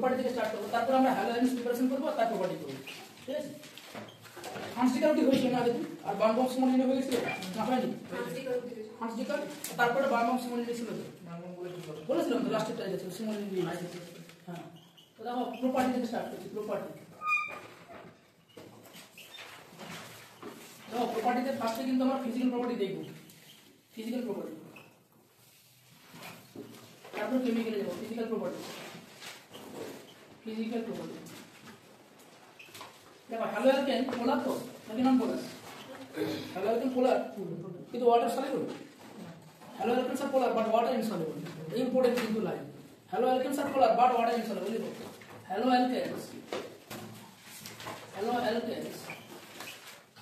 Property থেকে start করব, তারপর আমরা হ্যালোজেন প্রিপারেশন করব, তার প্রপার্টি করব। ঠিক আছে, হান্সডিকালটি হয়েছিল না দেখুন, আর বার্নবাউম সিমোনিল হয়ে গেছিল না, হয়নি? হান্সডিকাল, তারপরে বার্নবাউম সিমোনিল ছিল তো, বলেছিলাম তো লাস্টের টাইমে ছিল সিমোনিল দিয়ে। হ্যাঁ, তো দেখো প্রপার্টি থেকে স্টার্ট করছি। প্রপার্টি দেখো, প্রপার্টিতে ফার্স্টে কিন্তু আমরা ফিজিক্যাল প্রপার্টি দেখব, ফিজিক্যাল প্রপার্টি, তারপর কেমিক্যালে যাব। ফিজিক্যাল প্রপার্টি, ফিজিক্যাল প্রপার্টি দেখো, হ্যালো অ্যালকেন পোলার তো নাকি non polar? Haloalkane polar কিন্তু water soluble. Haloalkanes are polar but water insoluble. Important কিন্তু line, haloalkanes are polar but water insoluble. Haloalkanes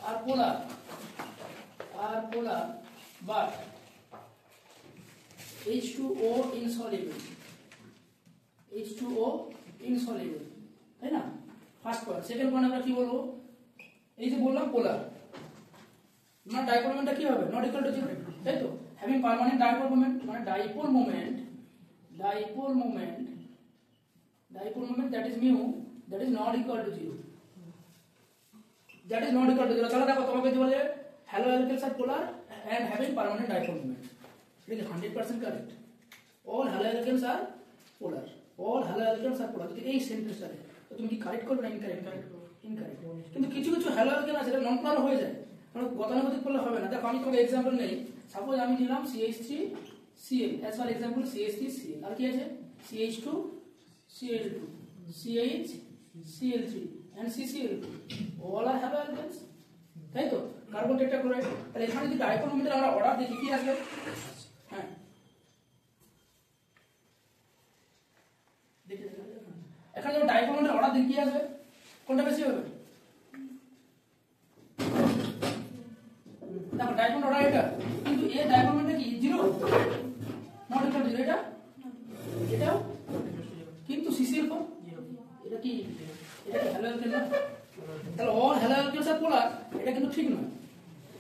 are polar but H2O insoluble, H2O insoluble, তাই না? First point. Second point আমরা কি বলবো? এই যে বললাম পোলার, মানে ডাইপোল মোমেন্টটা কি হবে? নট ইকুয়াল টু 0, তাই তো? হ্যাভিং পার্মানেন্ট ডাইপোল মোমেন্ট, মানে dipole moment that is mu, that is not equal to 0, that is not equal to 0। তাহলে দেখো তোমাকে যে বলে haloalkanes are polar and having permanent dipole moment, এটা কি 100% correct? all haloalkanes are polar, all haloalkanes are polar. যদি এই সেন্টেন্সটা তো তুমি কি কারেক্ট করবে না ইনকারেক্ট? ইনকারেক্ট। কিন্তু কিছু কিছু হ্যালো অ্যালকেন আছে যেটা নন পোলার হয়ে যায়, মানে গতানুগতিক করলে হবে না। দেখো আমি তোমাকে एग्जांपल নেই, সাপোজ আমি নিলাম CH3Cl as for example, CH3Cl, আর কি আছে CH2Cl2, CHCl3 and CCl2, all are haloalkanes, তাই তো? Carbon tetrachloride. তাহলে এখানে যদি ডাইপোল মোমেন্টের আমরা অর্ডার দেখি কি আসবে? হ্যাঁ, দেখে এখানে যখন ডাইপোল মোমেন্টের অর্ডার দেখি কি আসবে? কোনটা বেশি হবে? দেখো ডাইপোল অর্ডার এটা, কিন্তু এই ডাইপোল মোমেন্টটা কি 0, নট ইকুয়াল টু 0, এটাও কিন্তু CCl4 এটা কি হ্যালো অ্যালকেন না? তাহলে all haloalkanes are polar, এটা কিন্তু ঠিক নয়।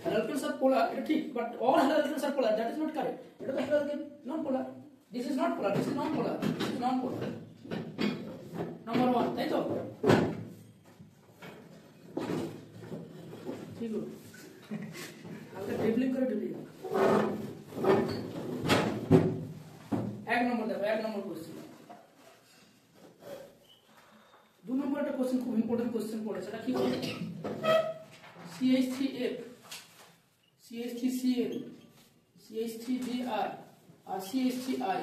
হ্যালো অ্যালকেনস আর পোলার এটা ঠিক, but all haloalkanes are polar, that is not correct. এটা তো haloalkane, non polar. This is not polar, this is non polar, this is non polar. Number 1, তাই তো? ঠিক হলো, হালকা ড্রিবলিং করে ঢুকে যাও। এক নম্বর দেখো, এক নম্বর কোশ্চেন। 2 নম্বর একটা কোশ্চেন, খুব ইম্পর্টেন্ট কোশ্চেন পড়েছে, এটা কি বলে? CH3F, CH3Cl, CH3Br আর CH3I,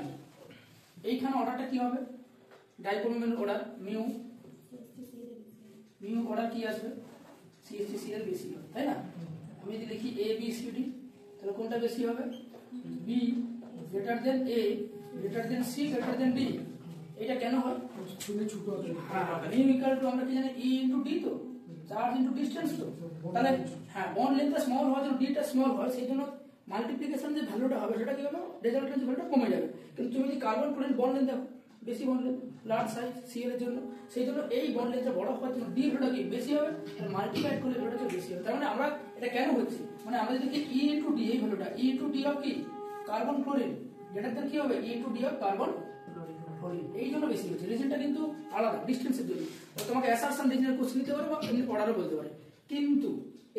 এইখানে অর্ডারটা কি হবে? Dipole moment order mu order কি আসবে? CH3Cl বেশি হবে, তাই না? আমি যদি লিখি A B C D, তাহলে কোনটা বেশি হবে? B greater than A greater than C greater than D। এটা কেন হয়? শুনে ছোট হবে। হ্যাঁ, মিউ ইকুয়াল টু আমরা কি জানি E ইনটু D, তো চার্জ ইনটু ডিসটেন্স। তো তাহলে হ্যাঁ, বন্ড লেন্থটা স্মল হয়, যখন ডিটা স্মল হয় সেই জন্য মাল্টিপ্লিকেশন যে ভ্যালুটা হবে সেটা কি হবে? রেজাল্টেন্ট ভ্যালুটা কমে যাবে। কিন্তু তুমি যদি কার্বন ক্লোরিন বন্ড লেন্থ দেখো, বেশি bond length, large size Cl এর জন্য, সেই জন্য এই বন্ড লেন্থটা বড় হওয়ার জন্য ডি ভ্যালুটা কি বেশি হবে, আর মাল্টিপ্লাই করলে ভ্যালুটা বেশি হবে। তার মানে আমরা এটা কেন হচ্ছে, মানে আমরা যদি E ইনটু D, এই ভ্যালুটা E ইনটু D অফ কি কার্বন ক্লোরিন, যেটার কি হবে E into D of carbon chlorine, এই জন্য বেশি হচ্ছে। রিজনটা কিন্তু আলাদা, ডিসটেন্সের জন্য। তো তোমাকে অ্যাসারশন রিজনের কোশ্চেন দিতে পারে বা এমনি অর্ডারও বলতে পারে। কিন্তু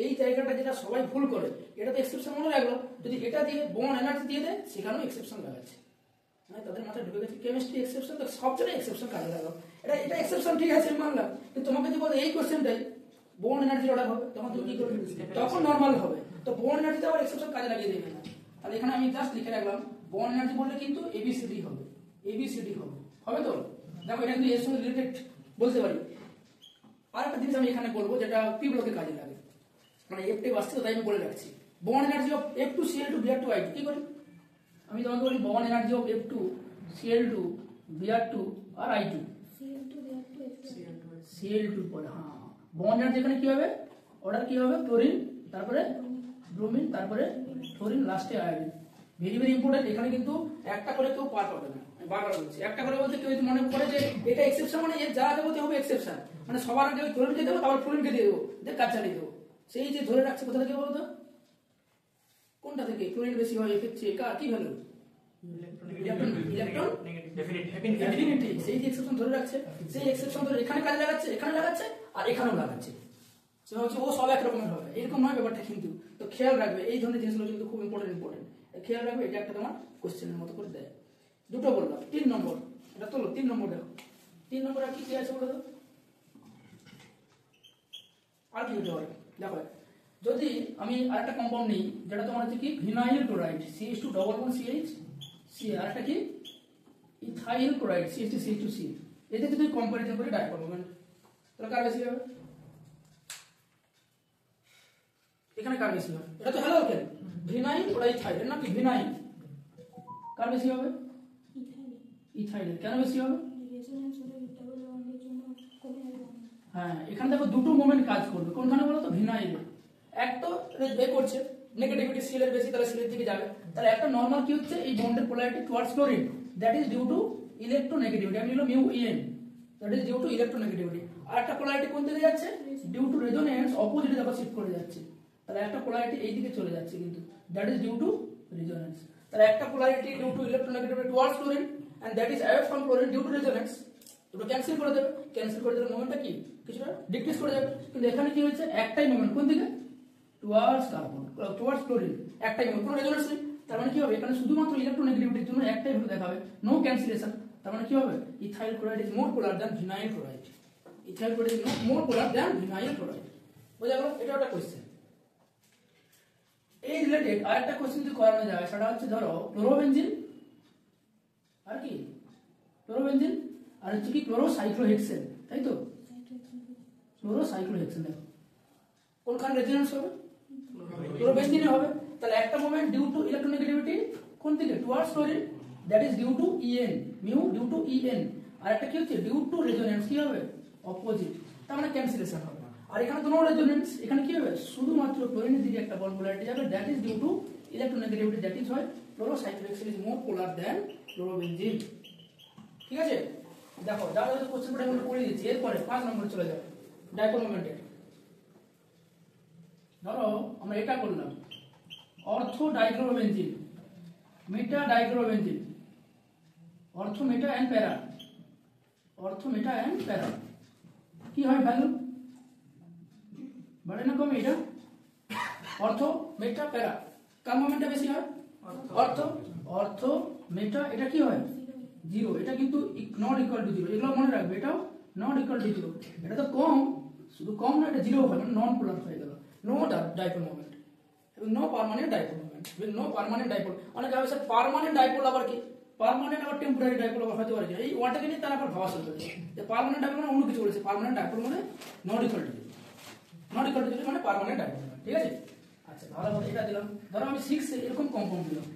এই জায়গাটা যেটা সবাই ভুল করে, এটা তো এক্সেপশন মনে রাখলো, যদি এটা দিয়ে বন্ড এনার্জি দিয়ে দেয় সেখানেও এক্সেপশন লাগাচ্ছে, মানে তাদের মাথায় ঢুকে গেছে কেমিস্ট্রি এক্সেপশন, তো সব জায়গায় এক্সেপশন কাজে লাগাও। এটা এক্সেপশন ঠিক আছে মানলাম, কিন্তু তোমাকে যদি বলে এই কোশ্চেনটাই বন্ড এনার্জি অর্ডার হবে, তখন তুমি কি করবে? তখন নর্মাল হবে। তো বন্ড এনার্জিতে আবার এক্সেপশন কাজে লাগিয়ে দেবে না। তাহলে এখানে আমি জাস্ট লিখে রাখলাম বন্ড এনার্জি বললে কিন্তু ABCD হবে, ABCD হবে তো? দেখো এটা কিন্তু এর সঙ্গে রিলেটেড বলতে পারি। আর একটা জিনিস আমি এখানে বলবো যেটা পি ব্লকে কাজে লাগে, মানে F2 আসছে, তাই আমি বলে রাখছি। Bond energy of F2Cl2 Br2 I2 কি করি? আমি তোমাকে বলি bond energy of F2Cl2 Br2 R I2, Cl2 পরে, হ্যাঁ বন্ড এনার্জি এখানে কি হবে? অর্ডার কি হবে? ক্লোরিন, তারপরে ব্রোমিন, তারপরে ফ্লোরিন, লাস্টে আয়োডিন। Very very important. এখানে কিন্তু একটা করে কেউ পার পাবে না, বারবার বলছি। একটা করে বলতে কেউ যদি মনে করে যে এটা এক্সেপশন, মানে এর যা দেবো হবে এক্সেপশন, মানে সবার আগে ক্লোরিনকে দেবো, তারপর ফ্লোরিনকে দিয়ে দেবো, দিয়ে কাজ চালিয়ে দেবো। সেই যে ধরে রাখছে কোথা থেকে বলতো? কোনটা থেকে ক্লোরিন বেশি হয় এফের চেয়ে? কি ভ্যালু? ইলেকট্রন অ্যাফিনিটি, সেই এক্সেপশন ধরে রাখছে, সেই এক্সেপশন ধরে এখানে কাজে লাগাচ্ছে, এখানে লাগাচ্ছে, আর এখানেও লাগাচ্ছে। সে হচ্ছে ও সব একরকমের হবে, এরকম নয় ব্যাপারটা কিন্তু। তো খেয়াল রাখবে এই ধরনের জিনিসগুলো কিন্তু খুব ইম্পর্টেন্ট। খেয়াল রাখবে, এটা একটা তোমার কোশ্চেনের মতো করে দেয়। দুটো বললাম। 3 নম্বর, এটা তোলো 3 নম্বর। দেখো 3 নম্বর আর কি আছে বলে দাও, আর কি হতে পারে দেখো। যদি আমি আরেকটা কম্পাউন্ড নিই, যেটা তোমার হচ্ছে কি vinyl chloride CH2 double bond CH C, আর একটা কি ইথাইল ক্লোরাইড CH2CH2C, এদের যদি কম্পারিজন করি ডাইপোল মোমেন্ট, তাহলে কার বেশি হবে? এখানে কার বেশি হবে? এটা তো হ্যালো ওকে ভিনাইল ওটা ইথাইল, এর নাম কি ভিনাইল, কার বেশি হবে? ইথাইল। কেন বেশি হবে? হ্যাঁ, এখানে দেখো দুটো মোমেন্ট কাজ করবে, কোনখানে বলো তো? ভিনাইল। এক তো এ করছে নেগেটিভিটি সিএল এর বেশি, তাহলে সিএল দিকে যাবে। তাহলে একটা নরমাল কি হচ্ছে, এই বন্ডের polarity towards chlorine, that is due to electronegativity. আমি লিখলাম μN, that is due to electronegativity. আর একটা পোলারিটি কোন দিকে যাচ্ছে? ডিউ টু রেজোনেন্স, অপোজিটে দেখো শিফট করে যাচ্ছে। তাহলে একটা পোলারিটি এই দিকে চলে যাচ্ছে কিন্তু, that is due to resonance. তাহলে একটা polarity due to electronegativity towards chlorine and that is away from chlorine due to resonance. দুটো ক্যান্সেল করে দেবে, ক্যান্সেল করে দিলে মোমেন্টটা কি কিছুটা ডিক্রিজ করে যাবে। কিন্তু এখানে কি হয়েছে, একটাই মোমেন্ট, কোন দিকে? টুয়ার্ডস কার্বন, টুয়ার্ডস ক্লোরিন, একটাই মোমেন্ট, কোনো রেজোনেন্স নেই। তার মানে কি হবে, এখানে শুধুমাত্র ইলেকট্রোনেগেটিভিটির জন্য একটাই ভ্যালু দেখাবে, নো ক্যান্সেলেশন। তার মানে কি হবে, ethyl chloride is more polar than vinyl chloride. Ethyl chloride is more polar than vinyl chloride. বোঝা গেল? এটা একটা কোশ্চেন। এই রিলেটেড আরেকটা কোশ্চেন যদি করানো যায়, সেটা হচ্ছে ধরো ক্লোরোবেনজিন আর কি ক্লোরোবেনজিন আর হচ্ছে কি ক্লোরোসাইক্লোহেক্সেন, তাই তো? ক্লোরোসাইক্লোহেক্সেন দেখো কোনখানে রেজোনেন্স হবে? ক্লোরোবেনজিনে হবে। তাহলে একটা মোমেন্ট ডিউ টু ইলেকট্রোনেগেটিভিটি কোন দিকে? Towards chlorine, that is due to EN, mu due to EN। আর একটা কি হচ্ছে, ডিউ টু রেজোনেন্স, কি হবে? অপোজিট। তার মানে ক্যান্সেলেশন হবে। আর এখানে তো নো রেজোনেন্স, এখানে কি হবে, শুধুমাত্র ক্লোরিনের দিকে একটা বন্ড পোলারিটি যাবে, that is due to electronegativity, that is হয় chlorocyclohexane is more polar than chlorobenzene. ঠিক আছে? দেখো যা যা কোশ্চেনটা আমরা করে দিয়েছি, এরপরে 5 নম্বরে চলে যাবে, ডাইপোল মোমেন্টের। ধরো আমরা এটা করলাম, অর্থো ডাইক্লোরোবেনজিন, মেটা ডাইক্লোরোবেনজিন, অর্থো মেটা এন্ড প্যারা, অর্থো মেটা এন্ড প্যারা, কি হয় ভ্যালু? বাড়ে না কমে? এটা অর্থো মেটা প্যারা, কার মোমেন্টটা বেশি হয়? অর্থো। অর্থো মেটা, এটা কি হয়? 0। এটা কিন্তু নট ইকুয়াল টু 0, এগুলো মনে রাখবে, এটাও নট ইকুয়াল টু 0। এটা তো কম, শুধু কম না, এটা 0 হয়, মানে নন পোলার হয়ে গেল। নো ডাইপোল মোমেন্ট এবং no permanent dipole moment, no permanent dipole. অনেকে ভাবে স্যার পার্মানেন্ট ডাইপোল আবার কি? পার্মানেন্ট আবার টেম্পোরারি ডাইপোল আবার হতে পারে। এই ওয়ার্ডটাকে নিয়ে তারা আবার ভাবা শুরু করেছে যে পার্মানেন্ট ডাইপোল মানে অন্য কিছু বলেছে, পার্মানেন্ট ডাইপোল মানে not equal to 0, not equal to 0 মানে পার্মানেন্ট ডাইপোল। ঠিক আছে? আচ্ছা ভালো কথা, এটা দিলাম। ধরো আমি 6 এরকম কম্পাউন্ড দিলাম,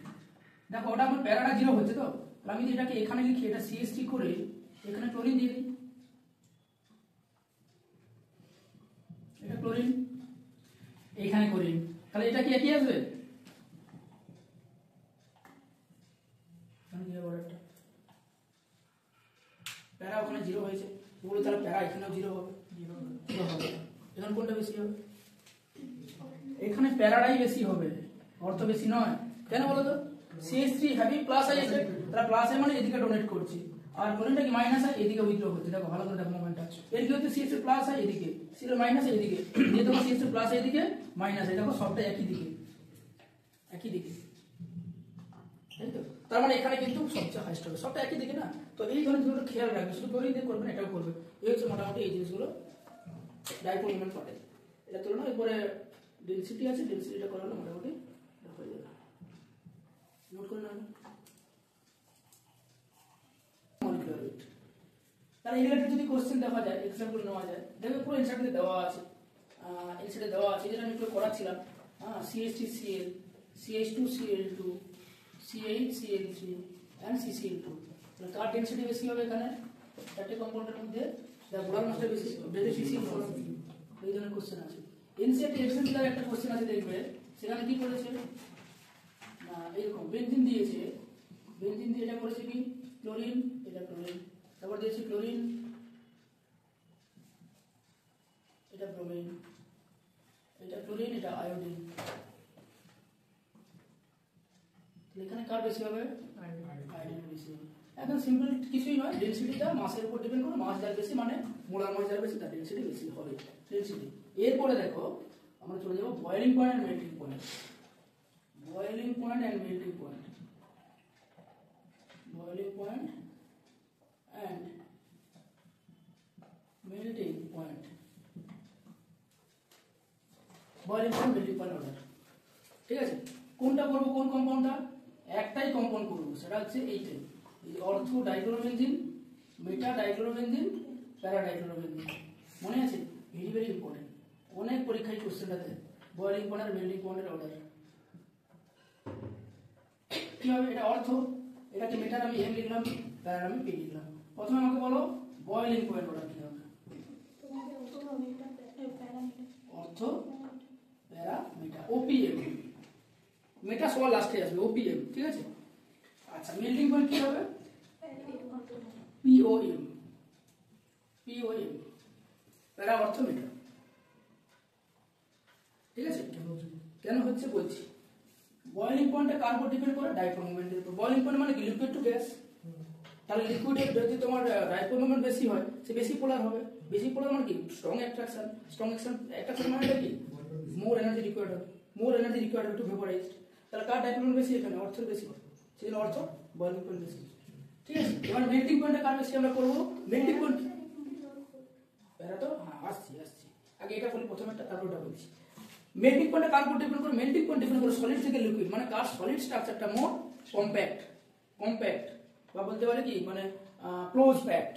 দেখো ওটা আমার প্যারাটা 0 হচ্ছে, তো আমি যদি এটাকে এখানে লিখি, এটা CH3 করে এখানে ক্লোরিন দিয়ে দিই, এটা ক্লোরিন, এখানে ক্লোরিন, তাহলে এটা কি একই আসবে? প্যারা ওখানে 0 হয়েছে বলে, তাহলে প্যারা এখানেও 0 হবে, 0 হবে। এখন কোনটা বেশি হবে? এখানে প্যারাটাই বেশি হবে, অর্থ বেশি নয়। কেন বলো তো? CH3 হ্যাভি প্লাস আই আছে, তাহলে প্লাস আই মানে এদিকে ডোনেট করছে, আর কোনটা কি মাইনাস আই এদিকে উইথড্র করছে। দেখো ভালো করে দেখো মোমেন্টটা, এর কি হচ্ছে CH3 প্লাস আই এদিকে, CL মাইনাস আই এদিকে, দিয়ে দেখো CH3 প্লাস আই এদিকে মাইনাস আই, দেখো সবটা একই দিকে, একই দিকে, তাই তো? তার মানে এখানে কিন্তু সবচেয়ে হাইস্ট হবে, সবটা একই দিকে না। তো এই ধরনের জিনিসগুলো খেয়াল রাখবে, শুধু ক্লোরিন দিয়ে করবেন, এটাও করবে। এই হচ্ছে মোটামুটি এই জিনিসগুলো ডাইপোল মোমেন্ট করে। এটা তুলনা এরপরে ডেনসিটি আছে, ডেনসিটিটা করালে মোটামুটি হয়ে যাবে। নোট করে নেবেন। মলিকুলার ওয়েট, তাহলে রিলেটেড যদি কোশ্চেন দেখা যায়, এক্সাম্পল নেওয়া যায়, দেখবে পুরো এনসাইটে দেওয়া আছে, এনসাইটে দেওয়া আছে, যেটা আমি একটু করাচ্ছিলাম। CH3Cl, CH2Cl2, CH3 and CCl2, তাহলে কার ডেনসিটি বেশি হবে? এখানে চারটে কম্পাউন্ডের মধ্যে বোরান মাসটা বেশি, যদি CCl4, এই ধরনের কোশ্চেন আছে। এনসিইআরটি এক্সাম্পল একটা কোশ্চেন আছে, দেখবে সেখানে কি করেছে না, এরকম বেনজিন দিয়েছে, বেনজিন দিয়ে এটা করেছে কি ক্লোরিন, এটা ক্লোরিন, তারপর দিয়েছে ক্লোরিন, এটা ব্রোমিন, এটা ক্লোরিন, এটা আয়োডিন। এখানে কার বেশি হবে? আয়রনের বেশি হবে। এখন সিম্পল কিছুই নয়, ডেনসিটিটা মাসের উপর ডিপেন্ড করে, মাস যার বেশি মানে মোলার মাস যার বেশি তার ডেনসিটি বেশি হবে, ডেনসিটি। এরপরে দেখো আমরা চলে যাবো boiling point and melting point. Boiling point and melting point, boiling point and melting point, boiling point melting point order. ঠিক আছে, কোনটা করবো, কোন কম্পাউন্ডটা? একটাই কম্পাউন্ড করবো, সেটা হচ্ছে এইটাই, অর্থো ডাইক্লোরোবেনজিন, মেটা ডাইক্লোরোবেনজিন, প্যারা ডাইক্লোরোবেনজিন। মনে আছে? ভেরি ভেরি ইম্পর্টেন্ট, অনেক পরীক্ষায় কোশ্চেনটাতে বয়েলিং পয়েন্ট আর মেল্টিং পয়েন্টের অর্ডার কি হবে? এটা অর্থ, এটাকে মেটার আমি এম লিখলাম, প্যারার আমি পি লিখলাম। প্রথমে আমাকে বলো বয়েলিং পয়েন্ট অর্ডার কি হবে? অর্থ, প্যারা, মেটা, ওপিএম। মেটা সবার লাস্টে আসবে, ওপিএম। ঠিক আছে, আচ্ছা মেল্টিং পয়েন্ট কি হবে? পিওএম, পিওএম, প্যারা, অর্থ, মেটা। ঠিক আছে, কেন হচ্ছে বলছি। বয়েলিং পয়েন্টটা কার উপর ডিপেন্ড করে? ডাইপোল মোমেন্টের উপর। বয়েলিং পয়েন্ট মানে কি? Liquid to gas. তাহলে লিকুইডের যদি তোমার ডাইপোল মোমেন্ট বেশি হয়, সে বেশি পোলার হবে। বেশি পোলার মানে কি? Strong attraction. স্ট্রং অ্যাট্রাকশন মানে কি? মোর এনার্জি রিকোয়ার্ড হবে, মোর এনার্জি রিকোয়ার্ড হবে টু ভেপোরাইজড। তাহলে কার ডাইপোল মোমেন্ট বেশি? এখানে অর্থের বেশি হয়, সেই জন্য অর্থ বয়েলিং পয়েন্ট বেশি। ঠিক আছে, এবার মেল্টিং পয়েন্টটা কার বেশি আমরা করবো? মেল্টিং পয়েন্ট প্যারা তো হ্যাঁ আসছি, আগে এটা বলি প্রথমেরটা, তারপরটা বলছি। মেল্টিং পয়েন্টটা কার উপর ডিপেন্ড করে? মেল্টিং পয়েন্ট ডিপেন্ড করে সলিড থেকে লিকুইড, মানে কার সলিড স্ট্রাকচারটা মোর কম্প্যাক্ট, কম্প্যাক্ট বা বলতে পারে কি মানে ক্লোজ প্যাক্ট,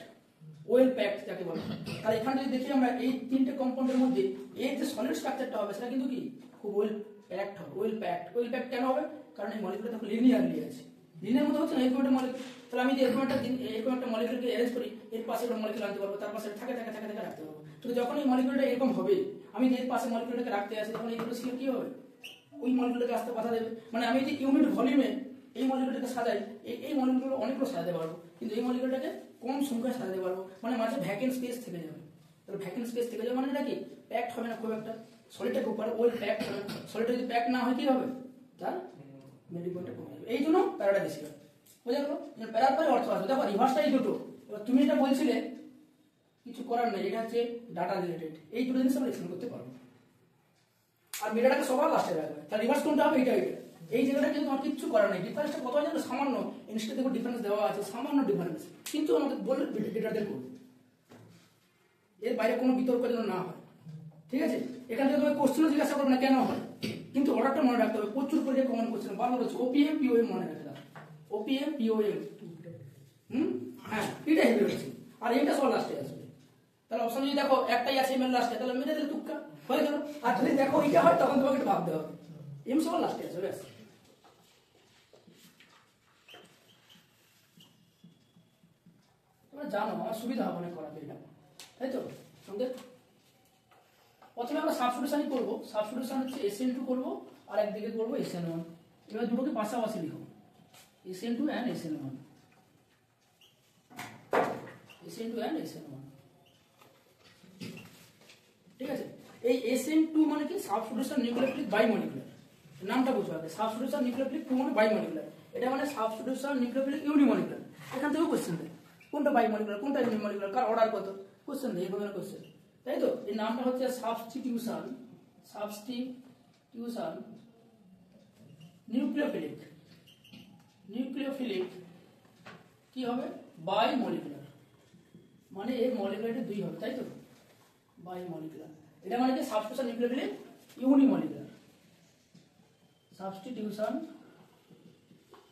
ওয়েল প্যাক্ট যাকে বলে। তাহলে এখানে যদি দেখি আমরা এই তিনটে কম্পাউন্ডের মধ্যে এর যে সলিড স্ট্রাকচারটা হবে সেটা কিন্তু কি খুব ওয়েল প্যাক্ট হবে, ওয়েল প্যাক্ট। ওয়েল প্যাক্ট কেন হবে? কারণ এই মলিকুলটা তখন লিনিয়ারলি আছে, লিনিয়ার মতো হচ্ছে না এরকম একটা মলিকুল। তাহলে আমি যে এরকম একটা মলিকুলকে অ্যারেঞ্জ করি, এর পাশে একটা মলিকুল আনতে পারবো, তার পাশে থাকে রাখতে পারবো। তো যখন এই মলিকুলটা এরকম হবে, আমি যে এর পাশে মলিকুলটাকে রাখতে আসি, তখন এইগুলো ছিল কি হবে? ওই মলিকুলটাকে আসতে বাধা দেবে। মানে আমি যে ইউনিট ভলিউমে এই মলিকুলটাকে সাজাই, এই মলিকুলগুলো অনেকগুলো সাজাতে পারবো, কিন্তু এই মলিকুলটাকে কম সংখ্যায় সাজাতে পারবো, মানে মাঝে ভ্যাকেন্ট স্পেস থেকে যাবে। তাহলে ভ্যাকেন্ট স্পেস থেকে যাবে মানে এটা কি প্যাকড হবে না খুব একটা, সলিডটা খুব পারে ওয়েল প্যাকড হবে। সলিডটা যদি প্যাক না হয় কি হবে? তার মেল্টিং পয়েন্টটা কমে যাবে, এই জন্য প্যারাটা বেশি হবে। বোঝা গেল? প্যারার পরে অর্থ আসবে। দেখো রিভার্সটাই দুটো। এবার তুমি এটা বলছিলে কিছু করার নেই, এটা হচ্ছে ডাটা রিলেটেড, এই দুটো জিনিস আমরা এক্সপ্লেন করতে পারবো। আর মেটাটাকে সবার লাস্টে রাখবে। তাহলে রিভার্স কোনটা হবে? এটা এই জায়গাটা কিন্তু আমার কিছু করার নেই। ডিফারেন্সটা কত জানো? সামান্য, ইনস্টেড দেখো ডিফারেন্স দেওয়া আছে, সামান্য ডিফারেন্স, কিন্তু আমাদের বললে ডেটাদের করবে, এর বাইরে কোনো বিতর্ক যেন না হয়। ঠিক আছে, এখান থেকে তোমার কোশ্চেনও জিজ্ঞাসা করবে না কেন হয়, কিন্তু অর্ডারটা মনে রাখতে হবে। প্রচুর করে কমন কোশ্চেন বারবার হচ্ছে ওপিএম পিওএম মনে রাখতে হবে, ওপিএম পিওএম। হ্যাঁ এটা হেভি হচ্ছে, আর এইটা সবার লাস্টে আসবে। তাহলে অপশন যদি দেখো একটাই আছে এম এর লাস্টে, তাহলে মেরে দিলে টুক্কা হয়ে গেল। আর যদি দেখো এইটা হয়, তখন তোমাকে একটু ভাবতে হবে, এম সবার লাস্টে আসবে। ব্যাস, তোমরা জানো আমার সুবিধা হবে না করাতে এটা, তাই তো? সঙ্গে প্রথমে আমরা সাবস্টিটিউশনই করবো। সাবস্টিটিউশন হচ্ছে SN2 করবো, আর একদিকে করবো SN1। এবার দুটোকে পাশাপাশি লিখো, SN2 and SN1, SN2 and SN1। ঠিক আছে, এই SN2 মানে কি? সাবস্টিটিউশন নিউক্লিওফিলিক বাইমলিকুলার, নামটা বুঝো আগে। সাবস্টিটিউশন নিউক্লিওফিলিক 2 মানে বাইমলিকুলার, এটা মানে সাবস্টিটিউশন নিউক্লিওফিলিক ইউনিমলিকুলার। এখান থেকেও কোশ্চেন দেয় কোনটা বাইমলিকুলার কোনটা ইউনিমলিকুলার, কার অর্ডার কত, কোশ্চেন দেয়, এই ধরনের কোশ্চেন, তাই তো? এই নামটা হচ্ছে সাবস্টিটিউশন, সাবস্টিটিউশন নিউক্লিওফিলিক, নিউক্লিওফিলিক কি হবে? বাইমলিকুলার, মানে এর মলিকুলারটা 2 হবে, তাই তো? বাইমলিকুলার, এটা মানে কি সাবস্টিটিউশন নিউক্লিওফিলিক ইউনিমলিকুলার, সাবস্টিটিউশন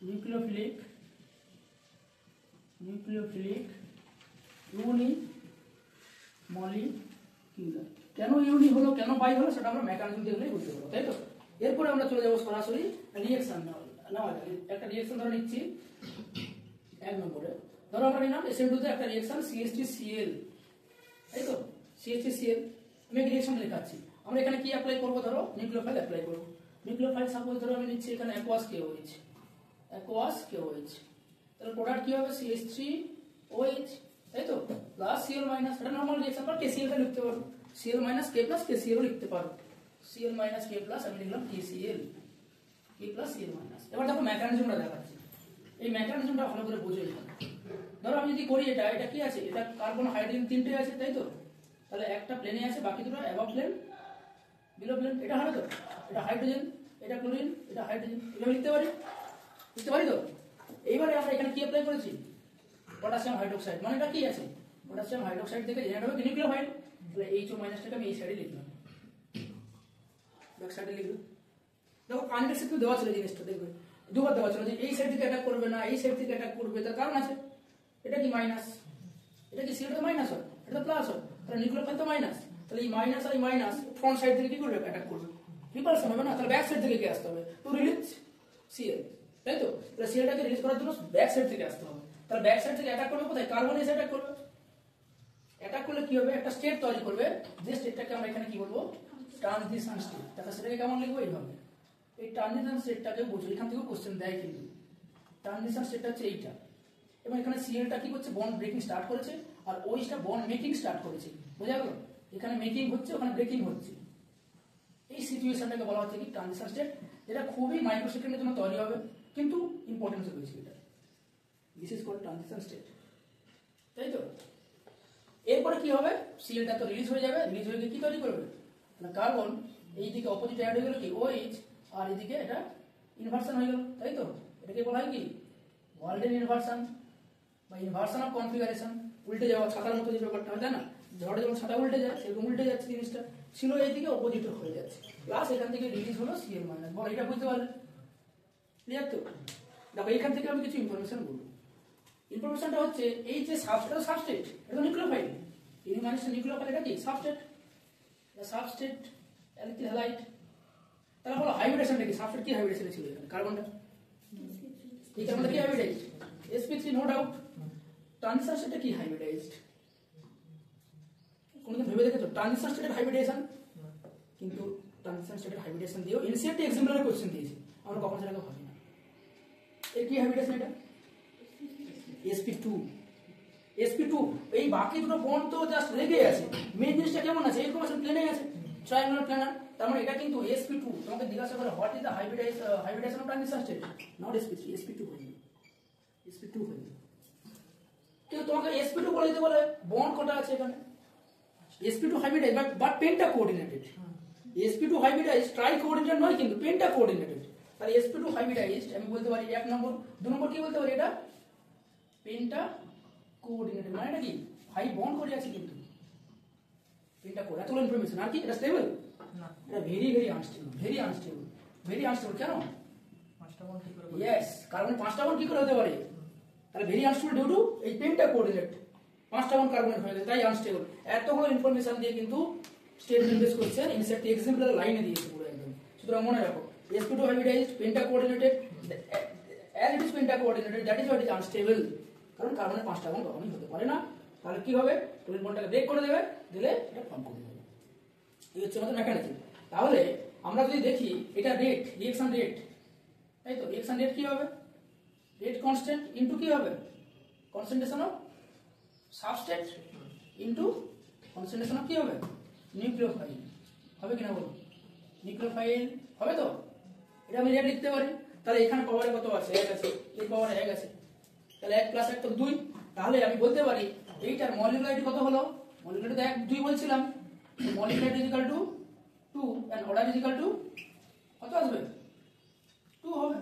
নিউক্লিওফিলিক ইউনিমলিকুলার। কেন ইউনি হলো, কেন বাই হলো, সেটা আমরা মেকানিজম দেখলেই বুঝতে পারবো, তাই তো? এরপরে আমরা চলে যাবো সরাসরি রিঅ্যাকশন নেওয়া। একটা রিঅ্যাকশন ধরে নিচ্ছি 1 নম্বরে। ধরো আমরা নিলাম SN2 তে একটা রিঅ্যাকশন CH3Cl, তাই তো? CH3Cl, আমি একটা রিঅ্যাকশন লেখাচ্ছি। আমরা এখানে কি অ্যাপ্লাই করব? ধরো নিউক্লিওফাইল অ্যাপ্লাই করব। নিউক্লিওফাইল সাপোজ ধরো আমি নিচ্ছি এখানে অ্যাকোয়াস KOH, তাহলে প্রোডাক্ট কি হবে? CH3OH, তাই তো? প্লাস Cl মাইনাস, এটা নরমাল রিঅ্যাকশন, বা KCl টা লিখতে পারো, Cl minus K plus KCl ও লিখতে পারো। Cl মাইনাস K প্লাস আমি লিখলাম KCl, বি প্লাস সি এর মাইনাস। এবার দেখো মেকানিজমটা দেখাচ্ছি, এই মেকানিজমটা ভালো করে বুঝে নিতে। ধরো আমি যদি করি এটা, এটা কি আছে, এটা কার্বন হাইড্রোজেন তিনটে আছে তাই তো, তাহলে একটা প্লেনে আছে, বাকি দুটো অ্যাবভ প্লেন বিলো প্লেন, এটা হবে তো, এটা হাইড্রোজেন, এটা ক্লোরিন, এটা হাইড্রোজেন, এভাবে লিখতে পারি, লিখতে পারি তো। এইবারে আমরা এখানে কি অ্যাপ্লাই করেছি, পটাশিয়াম হাইড্রোক্সাইড, মানে এটা কি আছে, পটাশিয়াম হাইড্রোক্সাইড থেকে জেনারেট হবে নিউক্লিওফাইল, তাহলে এইচ ও মাইনাসটাকে আমি এই সাইডে লিখলাম, ব্যাক সাইডে লিখলাম। দেখো কানেক্টেড একটু দেওয়া ছিল জিনিসটা, দেখবে দুবার দেওয়া ছিল যে এই সাইড থেকে অ্যাটাক করবে না এই সাইড থেকে অ্যাটাক করবে, তার কারণ আছে। এটা কি মাইনাস, এটা কি সিএল তো মাইনাস হয়, এটা তো প্লাস হয়, তাহলে নিউক্লিওফাইল তো মাইনাস, তাহলে এই মাইনাস আর এই মাইনাস ফ্রন্ট সাইড থেকে কি করবে, অ্যাটাক করবে, রিপালশন হবে না, তাহলে ব্যাক সাইড থেকে কি আসতে হবে, টু রিলিজ সিএল, তাই তো। তাহলে সিএলটাকে রিলিজ করার জন্য ব্যাক সাইড থেকে আসতে হবে, তাহলে ব্যাক সাইড থেকে অ্যাটাক করবে কোথায়, কার্বন এসে অ্যাটাক করবে। অ্যাটাক করলে কি হবে, একটা স্টেট তৈরি করবে, যে স্টেটটাকে আমরা এখানে কি বলবো, ট্রানজিশন স্টেট। তাহলে সেটাকে কেমন লিখবো, এইভাবে। এই ট্রানজিশন স্টেটটাকে বুঝো, এখান থেকে কোশ্চেন দেয় কিন্তু। ট্রানজিশন স্টেটটা হচ্ছে এইটা, এবং এখানে সিএলটা কি করছে, বন্ড ব্রেকিং স্টার্ট করেছে, আর ওইটা বন্ড মেকিং স্টার্ট করেছে, বোঝা গেল। এখানে মেকিং হচ্ছে, ওখানে ব্রেকিং হচ্ছে, এই সিচুয়েশনটাকে বলা হচ্ছে কি ট্রানজিশন স্টেট, যেটা খুবই মাইক্রোসেকেন্ডের জন্য তৈরি হবে, কিন্তু ইম্পর্টেন্স রয়েছে এটা, this is called transition state, তাই তো। এরপরে কি হবে, সিএলটা তো রিলিজ হয়ে যাবে, রিলিজ হয়ে গিয়ে কি তৈরি করবে না, কার্বন এইদিকে অপোজিট অ্যাড হয়ে গেল কি ওএইচ, আর এদিকে এটা ইনভার্সন হয়ে গেল, তাই তো। এটাকে বলা হয় কি ওয়ালডেন ইনভার্সন বা ইনভার্সন অফ কনফিগারেশন, উল্টে যাওয়া, ছাতার মতো যে ব্যাপারটা হয়, তাই না, ঝড়ে যখন ছাতা উল্টে যায় সেরকম উল্টে যাচ্ছে জিনিসটা, ছিল এইদিকে অপোজিট হয়ে যাচ্ছে, প্লাস এখান থেকে রিলিজ হলো সিএল মাইনাস। বলো এটা বুঝতে পারলে, ক্লিয়ার তো। দেখো এখান থেকে আমি কিছু ইনফরমেশন বলবো, ইনফরমেশনটা হচ্ছে এই যে সাবস্টেট, এটা নিউক্লিওফাইল, এই মানুষের নিউক্লিওফাইল, এটা কি সাবস্টেট, সাবস্টেট অ্যালকিল হ্যালাইড। তাহলে বলো হাইব্রিডেশনটা কি, সাবস্টেট কি হাইব্রিডেশন ছিল এখানে, কার্বনটা, এই কার্বনটা কি hybridized, sp3 no doubt. Transition স্টেটটা কি হাইব্রিডাইজড, কোনদিন ভেবে দেখেছো ট্রানজিশন স্টেটের হাইব্রিডেশন, কিন্তু ট্রানজিশন স্টেটের হাইব্রিডেশন দিয়েও এনসিইআরটি এক্সাম্পলারে কোশ্চেন দিয়েছে, আমরা কখনো সেটাকে ভাবি না। এই কি হাইব্রিডেশন, এটা sp2, sp2, এই বাকি দুটো বন্ড তো জাস্ট লেগে আছে, মেইন জিনিসটা কেমন আছে, এরকম আছে, প্লেনে আছে, ট্রায়াঙ্গুলার প্ল্যানার, তার মানে এটা কিন্তু sp2। তোমাকে জিজ্ঞাসা করে what is the hybridisation of transition state, not sp3, sp2 হয়ে যাবে, sp2 হয়ে যাবে। কিন্তু তোমাকে sp2 বলে দিতে বলে বন্ড কটা আছে এখানে, sp2 hybridise but penta coordinated, sp2 hybridise try coordinated নয় কিন্তু পেন্টা কোঅর্ডিনেটেড। তাহলে sp2 হাইব্রিডাইজ আমি বলতে পারি এক নম্বর, দু নম্বর কি বলতে পারি, এটা পেন্টা কোঅর্ডিনেটেড, মানে এটা কি 5 বন্ড করে আছে, কিন্তু পেন্টা কোড, এতগুলো ইনফরমেশন, আর কি এটা স্টেবল না, এটা very very unstable, very unstable, very unstable. কেন, 5টা বন্ড কি করে, ইয়েস, কারণ 5টা বন্ড কি করে হতে পারে, তাহলে ভেরি আনস্টেবল ডিউ টু এই পেন্টা কোঅর্ডিনেট, 5টা বন্ড কার্বনের হয়ে গেছে, তাই আনস্টেবল। এতগুলো ইনফরমেশন দিয়ে কিন্তু স্টেট ইনভেস্ট করছে, ইনসেক্ট এক্সাম্পলার লাইনে দিয়েছে পুরো একদম। সুতরাং মনে রাখো sp2 hybridised penta coordinated, as it is penta coordinated, that is why it is unstable, কারণ কার্বনের 5টা বন্ড কখনোই হতে পারে না। তাহলে কি হবে, ডবল বন্ডটাকে ব্রেক করে দেবে, দিলে এটা ফর্ম করে দেবে, এই হচ্ছে আমাদের মেকানিজম। তাহলে আমরা যদি দেখি এটা রেট, রিঅ্যাকশন রেট, তাই তো, রিঅ্যাকশন রেট কি হবে, রেট কনস্ট্যান্ট ইনটু কি হবে, concentration of substrate into concentration of কি হবে, নিউক্লিওফাইল, হবে কিনা বলো, নিউক্লিওফাইল হবে তো। এটা আমি রেট লিখতে পারি, তাহলে এখানে পাওয়ারে কত আছে, 1 আছে, এই পাওয়ারে 1 আছে, তাহলে 1 + 1 তো 2, তাহলে আমি বলতে পারি এইটার মলিকুলারিটি কত হলো, মলিকুলারিটি তো 1 2 বলছিলাম, molecularity equal to 2 and order is equal to কত আসবে, 2 হবে,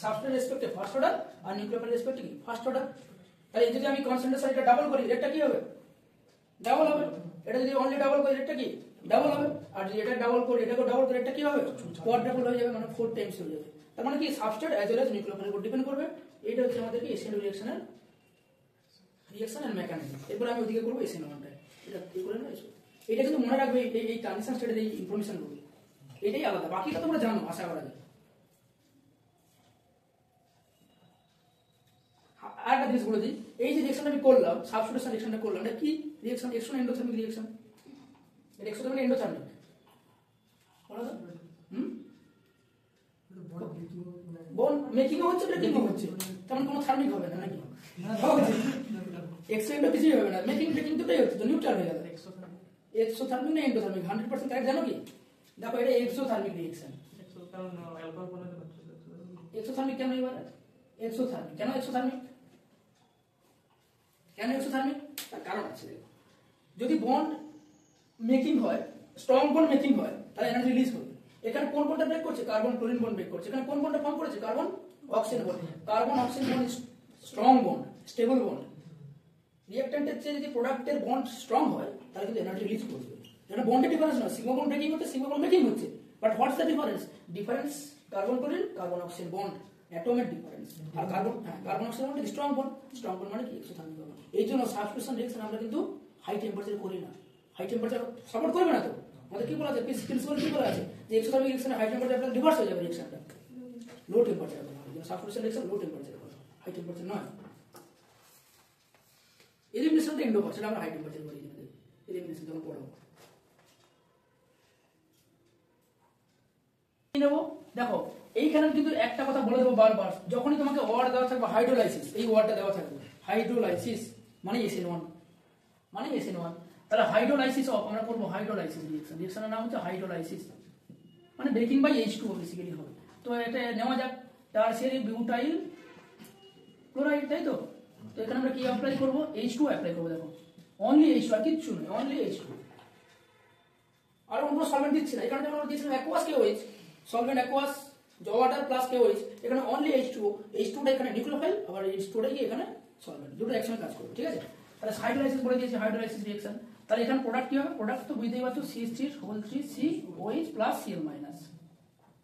সাবস্ট্রেট রেসপেক্টে ফার্স্ট অর্ডার আর নিউক্লিওফাইল রেসপেক্টে কি ফার্স্ট অর্ডার। তাহলে যদি আমি কনসেন্ট্রেশন এটা ডাবল করি, রেটটা কি হবে, ডাবল হবে। এটা যদি অনলি ডাবল করি, রেটটা কি ডাবল হবে, আর যদি এটা ডাবল করি, এটাকে ডাবল করি, রেটটা কি হবে, কোয়াড্রাপল হয়ে যাবে, মানে 4 টাইমস হয়ে যাবে। তার মানে কি সাবস্ট্রেট অ্যাজ ওয়েল অ্যাজ নিউক্লিওফাইলের উপর ডিপেন্ড করবে। এটা হচ্ছে আমাদের কি এসএন রিঅ্যাকশনের রিঅ্যাকশন এন্ড মেকানিজম। এরপর আমি ওইদিকে করব এসএন ওয়ানটা, এটা কি করে না, এটা কিন্তু মনে রাখবে, এই ট্রানজিশন স্টেটের এই ইনফরমেশনগুলো এটাই আলাদা, বাকিটা তোমরা জানো আশা করা যায়। আর একটা জিনিস বলে দিই, এই যে রিঅ্যাকশন আমি করলাম, সাবস্টিটিউশন রিঅ্যাকশনটা করলাম, এটা কি রিঅ্যাকশন, এক্সো এন্ডোথার্মিক রিঅ্যাকশন, এটা এক্সোথার্মিক এন্ডোথার্মিক বলো তো, বন মেকিং হচ্ছে, ব্রেকিং হচ্ছে, তেমন কোনো থার্মিক হবে না নাকি, এক্সো এন্ডো কিছুই হবে না, মেকিং ব্রেকিং দুটোই হচ্ছে, তো নিউট্রাল হয়ে গেল। এক্সোথার্মিক না এন্ডোথার্মিক 100% কারেক্ট জানো কি, দেখো এটা এক্সোথার্মিক রিঅ্যাকশন, এক্সোথার্মিক কেন এবারে এক্সোথার্মিক কেন এক্সোথার্মিক তার কারণ আছে। যদি বন্ড মেকিং হয়, স্ট্রং বন্ড মেকিং হয়, তাহলে এনার্জি রিলিজ হবে। এখানে কোন বন্ডটা ব্রেক করছে? কার্বন ক্লোরিন বন্ড ব্রেক করছে। এখানে কোন বন্ডটা ফর্ম করেছে? Carbon oxygen bond. Carbon oxygen bond strong bond, stable bond. রিঅ্যাকট্যান্টের চেয়ে যদি প্রোডাক্টের বন্ড স্ট্রং হয় তাহলে কিন্তু এনার্জি রিলিজ করবে। এটা বন্ডের ডিফারেন্স না, সিগমা বন্ড ব্রেকিং হচ্ছে, সিগমা বন্ড মেকিং হচ্ছে। But what's the difference carbon chlorine carbon oxygen bond, অ্যাটমের ডিফারেন্স। আর carbon oxygen bond strong bond মানে কি এক্সোথার্মিক বন্ড। এই জন্য সাবস্টিটিউশন রিঅ্যাকশন আমরা কিন্তু হাই টেম্পারেচার করি না। হাই টেম্পারেচার সাপোর্ট করবে না তো। আমাদের কি বলা আছে, প্রিন্সিপাল কি বলা আছে যে এক্সোথার্মিক রিঅ্যাকশনে হাই টেম্পারেচার রিভার্স হয়ে যাবে রিঅ্যাকশনটা, লো টেম্পারেচার করা হবে। সাবস্টিটিউশন রিঅ্যাকশন লো টেম্পারেচার করা, হাই টেম্পারেচার নয়। এলিমিনেশনটা এন্ডোকর, সেটা আমরা হাই টেম্পারেচার করি। এলিমিনেশন যখন পড়াবো নেব। দেখো এইখানে কিন্তু একটা কথা বলে দেবো বারবার, যখনই তোমাকে ওয়ার্ড দেওয়া থাকবে হাইড্রোলাইসিস, এই ওয়ার্ডটা দেওয়া থাকবে হাইড্রোলাইসিস মানে SN1, তাহলে হাইড্রোলাইসিস অফ আমরা করবো হাইড্রোলাইসিস রিঅ্যাকশন। রিঅ্যাকশনের নাম হচ্ছে হাইড্রোলাইসিস, মানে ব্রেকিং বাই H2O বেসিক্যালি হবে। তো এটা নেওয়া যাক টারসিয়ারি বিউটাইল ক্লোরাইড, তাই তো। তো এখানে আমরা কি অ্যাপ্লাই করব? H2 অ্যাপ্লাই করব। দেখো অনলি H2, আর কিছু নয়, অনলি H2, আর অন্য সলভেন্ট দিচ্ছি না। এখানে যেমন আমরা দিয়েছিলাম aqueous KOH, solvent aqueous water plus KOH, এখানে অনলি H2O। H2টা এখানে নিউক্লিওফাইল, আবার H2টা কি এখানে সলভেন্ট, দুটো একসঙ্গে কাজ করবে, ঠিক আছে। তাহলে হাইড্রোলাইসিস বলে দিয়েছি, হাইড্রোলাইসিস রিঅ্যাকশন। তাহলে এখানে প্রোডাক্ট কি হবে? প্রোডাক্ট তো বুঝতেই পারছো, CH3COH প্লাস Cl মাইনাস,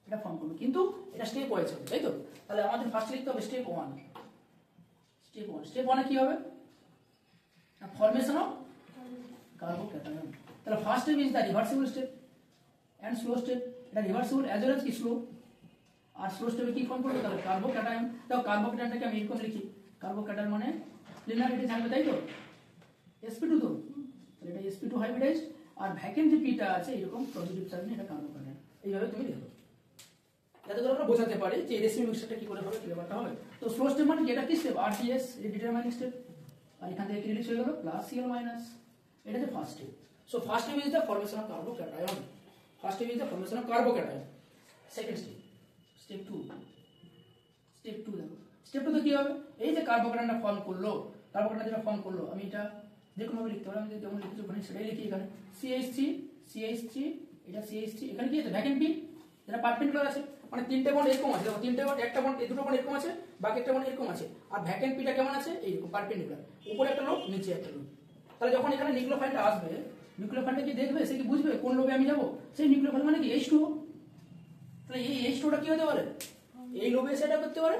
এটা ফর্ম করবে। কিন্তু এটা স্টেপ ওয়াইজ হবে, তাই তো। তাহলে আমাদের ফার্স্ট লিখতে হবে স্টেপ 1। স্টেপ 1 এ কি হবে? Formation of carbocation. তাহলে first step is the reversible step and slow step. এটা রিভার্সিবল অ্যাজ ওয়েল এজ কি স্লো। আর স্লো স্টেপে কি ফর্ম করবে? তাহলে কার্বোক্যাটায়ন। দেখো কার্বোক্যাটায়নটাকে আমি এরকম লিখি, কার্বোক্যাটায়ন মানে লিনিয়ারিটি থাকবে, তাই তো, sp2, তো তাহলে এটা sp2 হাইব্রিডাইজড। আর ভ্যাকেন্ট যে পিটা আছে এরকম পজিটিভ চার্জ, এটা কার্বোক্যাটায়ন। এইভাবে তুমি লিখো, যাতে করে আমরা বোঝাতে পারি যে রেসিপি মিক্সচারটা কি করে হবে, কি ব্যাপারটা হবে। তো স্লো স্টেপ মানে এটা কি স্টেপ? RTS, এটা ডিটারমাইনিং স্টেপ। আর এখান থেকে কি রিলিজ হয়ে গেল? Plus Cl minus. এটা হচ্ছে first step. So first step is the formation of carbocation. First step is the formation of carbocation. Second step, step 2। দেখো স্টেপ 2 তে কি হবে? এই যে কার্বোক্যাটায়নটা ফর্ম করলো, কার্বোক্যাটায়ন যেটা ফর্ম করলো, আমি এটা যে কোনো ভাবে লিখতে পারি। আমি যেমন লিখেছি ওখানে সেটাই লিখি। এখানে CH3, এটা CH3, এখানে কি আছে? ভ্যাকেন্ট পি, যেটা পারপেন্ডিকুলার আছে, মানে তিনটে বন্ড এরকম আছে। দেখো তিনটে বন্ড, একটা বন্ড, এই দুটো বন্ড এরকম আছে, বাকি একটা বন্ড এরকম আছে। আর ভ্যাকেন্ট পিটা কেমন আছে? এইরকম পারপেন্ডিকুলার, উপরে একটা লোব, নিচে একটা লোব। তাহলে যখন এখানে নিউক্লিওফাইলটা আসবে, নিউক্লিওফাইলটা কি দেখবে? সে কি বুঝবে কোন লোবে আমি যাব? সেই নিউক্লিওফাইল মানে কি H2O। তাহলে এই H2টা কি হতে পারে? এই লোবে সেটা করতে পারে।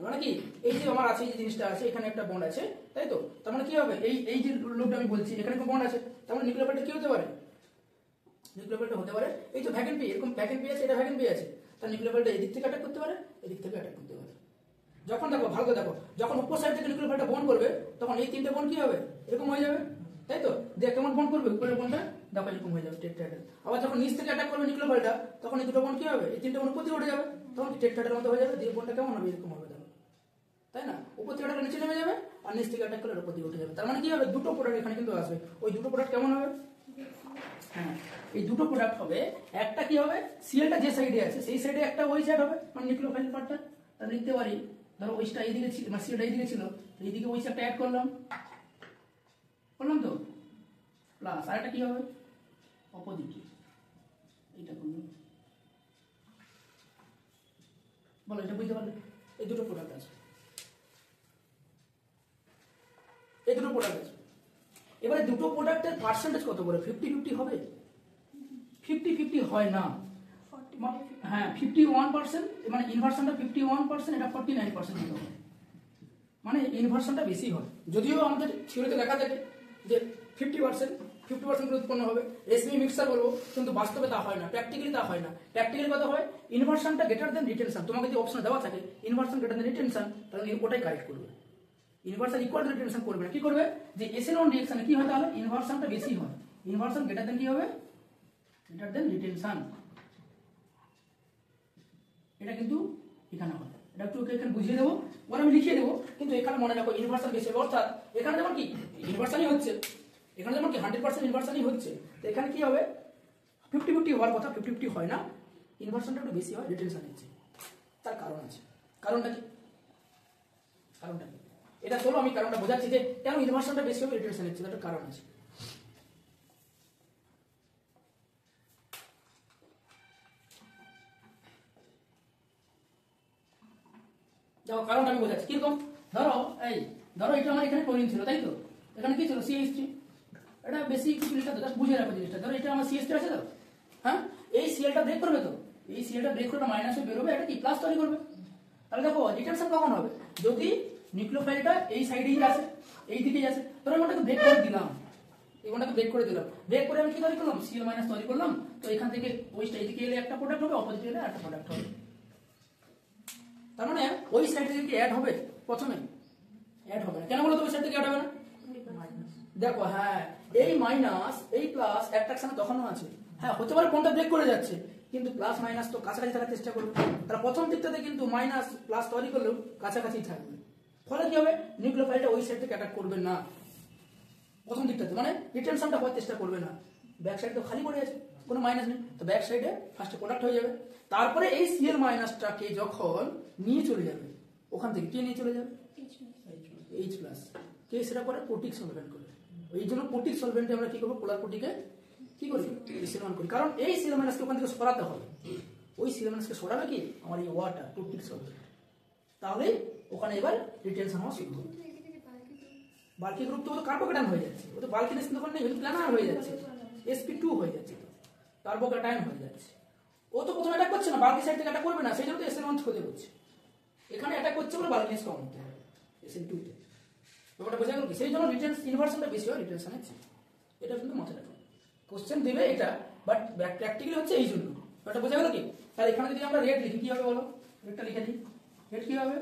মানে কি, এই যে আমার আছে, এই যে জিনিসটা আছে, এখানে একটা বন্ড আছে, তাই তো। তার মানে কি হবে? এই যে লোবটা আমি বলছি, এখানে একটা বন্ড আছে, তার মানে নিউক্লিওফাইলটা কি হতে পারে? নিউক্লিওফাইলটা হতে পারে এই যে ভ্যাকেন্ট পি, এরকম ভ্যাকেন্ট পি আছে, এটা ভ্যাকেন্ট পি আছে। তার নিউক্লিওফাইলটা এদিক থেকে অ্যাটাক করতে পারে, এদিক থেকে অ্যাটাক করতে পারে। যখন দেখো ভালো করে দেখো, যখন উপর সাইড থেকে নিউক্লিওফাইলটা বন্ড করবে, তখন এই তিনটে বন্ড কি হবে? এরকম হয়ে যাবে, তাই তো। যে কেমন বন্ড করবে? উপরের বন্ডটা দেখো এরকম হয়ে যাবে, টেট্রাহেড্রাল। আবার যখন নিচ থেকে অ্যাটাক করবে নিউক্লিওফাইলটা, তখন এই দুটো বন্ড কি হবে? এই তিনটে বন্ড উপর দিকে উঠে যাবে, তখন টেট্রাহেড্রাল মতো হয়ে যাবে। দিয়ে বন্ডটা কেমন হবে? এরকম হবে, দেখো, তাই না। উপর থেকে অ্যাটাক নিচে নেমে যাবে, আর নিচ থেকে অ্যাটাক করলে উপর দিকে উঠে যাবে। তার মানে কি হবে? দুটো প্রোডাক্ট এখানে কিন্তু আসবে। ওই দুটো প্রোডাক্ট কেমন হবে? হ্যাঁ, এই দুটো প্রোডাক্ট হবে। একটা কি হবে? সিএলটা যে সাইডে আছে সেই সাইডে একটা ওই সাইড হবে, মানে নিউক্লিওফাইল পার্টটা। তাহলে লিখতে পারি, ধরো ওইটা এইদিকে ছিল, মানে সিএলটা এইদিকে ছিল, এইদিকে ওই সাইডটা অ্যাড করলাম তো, প্লাস আর একটা কি হবে? অপোজিট, এইটা করলাম। বলো, এটা বুঝতে পারলে? এই দুটো প্রোডাক্ট আছে, এই দুটো প্রোডাক্ট আছে। এবারে দুটো প্রোডাক্টের পার্সেন্টেজ কত করে? 50-50 হবে? 50-50 হয় না। হ্যাঁ, 51%, মানে ইনভার্সনটা 51%, এটা 49% হতে হবে। মানে ইনভার্সনটা বেশি হয়। যদিও আমাদের থিওরিতে লেখা থাকে যে 50% উৎপন্ন হবে, রেসিপি মিক্সার বলবো, কিন্তু বাস্তবে তা হয় না, প্র্যাকটিক্যালি তা হয় না। প্র্যাকটিক্যালি কথা হয় ইনভার্সনটা গ্রেটার দেন রিটেনশন। তোমাকে যদি অপশন দেওয়া থাকে ইনভার্সন গ্রেটার দেন রিটেনশন, তাহলে ওটাই কারেক্ট করবে। ইনভার্সন ইকুয়াল টু রিটেনশন করবে না। কি করবে? যে SN1 রিঅ্যাকশনে কি হয়? তাহলে ইনভার্সনটা বেশি হয়। ইনভার্সন গ্রেটার দেন কি হবে? Greater than retention. এটা কিন্তু এখানে হয়। এটা একটু এখানে বুঝিয়ে দেবো, ওরা আমি লিখিয়ে দেবো, কিন্তু এখানে মনে রাখো ইনভার্সন বেশি হবে। অর্থাৎ এখানে যেমন কি ইনভার্সনই হচ্ছে, এখানে যেমন কি 100% ইনভার্সনই হচ্ছে, তো এখানে কি হবে? 50-50 হওয়ার কথা, 50-50 হয় না, ইনভার্সনটা একটু বেশি হয়, রিটেনশন হচ্ছে। তার কারণ আছে, কারণটা কি? কারণটা কি? এটা চলো আমি কারণটা বোঝাচ্ছি যে কেন ইনভার্সনটা বেশি হবে রিটেনশনের চেয়ে, একটা কারণ আছে। দেখো কারণটা আমি বোঝাচ্ছি কিরকম। ধরো এটা আমার এখানে ক্লোরিন ছিল, তাই তো? এখানে কি ছিল? CH3। এটা বেশি কিছু লিখতে দাও, বুঝে রাখো জিনিসটা। ধরো এটা আমার CH3 আছে তো, হ্যাঁ, এই সিএলটা ব্রেক করবে তো, এই সিএলটা ব্রেক করে মাইনাসে বেরোবে, এটা কি প্লাস তৈরি করবে। তাহলে দেখো রিটেনশন কখন হবে? যদি নিউক্লিওফাইলটা এই সাইডেই আসে, এই দিকেই আসে। ধরো আমি ওটাকে ব্রেক করে দিলাম, এখানটাকে ব্রেক করে দিলাম, ব্রেক করে আমি কি তৈরি করলাম? Cl মাইনাস তৈরি করলাম। তো এখান থেকে ওই এইদিকে এলে একটা প্রোডাক্ট হবে, অপোজিট এলে একটা প্রোডাক্ট হবে। তার মানে ওই সাইড থেকে কি অ্যাড হবে? প্রথমে অ্যাড হবে না। কেন বলো তো ওই সাইড থেকে অ্যাড হবে না? দেখো হ্যাঁ, এই মাইনাস এই প্লাস অ্যাট্রাকশন তখনও আছে। হ্যাঁ হতে পারে কোনটা ব্রেক করে যাচ্ছে, কিন্তু প্লাস মাইনাস তো কাছাকাছি থাকার চেষ্টা করবে। তাহলে প্রথম দিকটাতে কিন্তু মাইনাস প্লাস তৈরি করলেও কাছাকাছি থাকবে। ফলে কি হবে? নিউক্লিওফাইলটা ওই সাইড থেকে অ্যাটাক করবে না প্রথম দিকটাতে, মানে রিটেনশনটা হওয়ার চেষ্টা করবে না। ব্যাক সাইড তো খালি পড়ে আছে, কোনো মাইনাস নেই, তো ব্যাক সাইডে ফার্স্টে প্রোডাক্ট হয়ে যাবে। তারপরে এই Cl মাইনাসটাকে যখন নিয়ে চলে যাবে, ওখান থেকে কে নিয়ে চলে যাবে? H plus. কে সেটা করে? পোটিক সলভেন্ট করে। এই জন্য পোটিক সলভেন্টে আমরা কি করবো? পোলার পোটিকে কি করি? Cl করি, কারণ এই Cl মাইনাসকে ওখান থেকে সরাতে হবে। ওই Cl মাইনাসকে সরাবে কি? আমার এই ওয়াটার, পোটিক সলভেন্ট। তাহলে ওখানে এবার রিটেনশন হওয়া শুরু হবে। বাল্কি গ্রুপ তো কার্বোক্যাটায়ন হয়ে যাচ্ছে, ও তো বাল্কিনেস তখন নেই, প্ল্যানার হয়ে যাচ্ছে, sp2 হয়ে যাচ্ছে, কার্বোক্যাটায়ন হয়ে যাচ্ছে। ও তো প্রথমে অ্যাটাক করছে না, বাল্কি সাইড থেকে অ্যাটাক করবে না, সেই জন্য তো SN1 ক্ষতি করছে। এখানে অ্যাটাক করছে বলে বাল্কিনেস কম হতে হবে SN2 তে। ব্যাপারটা বোঝা গেল কি? সেই জন্য রিটেনস ইনভার্সনটা বেশি হয় রিটেনশনের চেয়ে। এটা কিন্তু মাথায় রাখো। কোশ্চেন দেবে এটা, বাট প্র্যাকটিক্যালি হচ্ছে এই জন্য। ব্যাপারটা বোঝা গেল কি? তাহলে এখানে যদি আমরা রেট লিখি কি হবে বলো? রেটটা লিখে দিই। রেট কি হবে?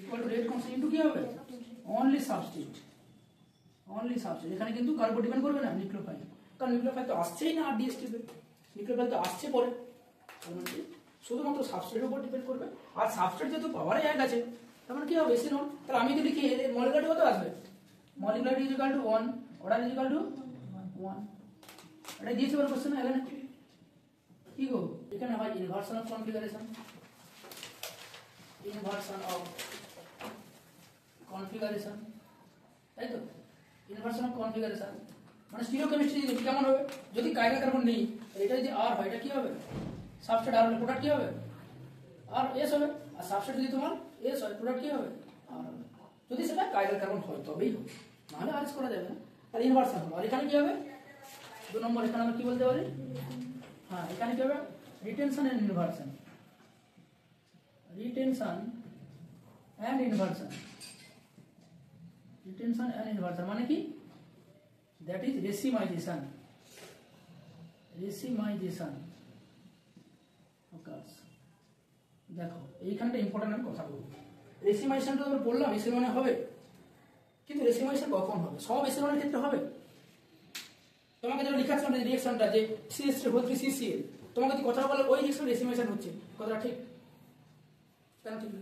Equal to rate constant into কি হবে? Only substitute. Only substitute. এখানে কিন্তু কার উপর ডিপেন্ড করবে না? নিউক্লিওফাইল। কারণ নিউক্লিওফাইল তো আসছেই না আর ডিএসটি তে, নিউক্লিওফাইল তো আসছে পরে। তার মানে শুধুমাত্র সাবস্ট্রেটের উপর ডিপেন্ড করবে। আর সাবস্ট্রেট যেহেতু পাওয়ারে এক আছে, তার মানে কি হবে? বেশি নোট। তাহলে আমি যদি লিখি মলিকুলারিটি কত আসবে? Molecularity is equal to 1, order is equal to 1। এটা দিয়েছে বলে কোশ্চেন এখানে কি গো? এখানে হয় inversion of configuration. Inversion of configuration, তাই তো? ইনভার্সন অফ কনফিগারেশন মানে স্টিরিওকেমিস্ট্রি কেমন হবে? যদি কাইরাল কার্বন নেই, এটা যদি আর হয়, এটা কি হবে? সাবস্ট্রেট আর হলে প্রোডাক্ট কি হবে? আর এস হবে। আর সাবস্ট্রেট যদি তোমার এস হয়, প্রোডাক্ট কি হবে? আর হবে। যদি সেটা কাইরাল কার্বন হয় তবেই হবে, নাহলে আর এস করা যাবে না। তাহলে ইনভার্সন হবে। আর এখানে কি হবে? 2 নম্বর এখানে আমরা কি বলতে পারি? হ্যাঁ, এখানে কি হবে? Retention and inversion. Retention and inversion. Retention and inversion মানে কি? That is racemisation. Racemisation occurs। দেখো এইখানটা ইম্পর্টেন্ট, আমি কথা বলবো। রেসিমাইজেশন তো আমরা বললাম এসিএল1 হবে, কিন্তু রেসিমাইজেশন কখন হবে? সব এসিএল1 এর ক্ষেত্রে হবে? তোমাকে যেটা লেখাচ্ছিলাম যে রিঅ্যাকশনটা, যে CH3CCl, তোমাকে যদি কথা বলে ওই রিঅ্যাকশন রেসিমাইজেশন হচ্ছে, কথাটা ঠিক? কেন ঠিক?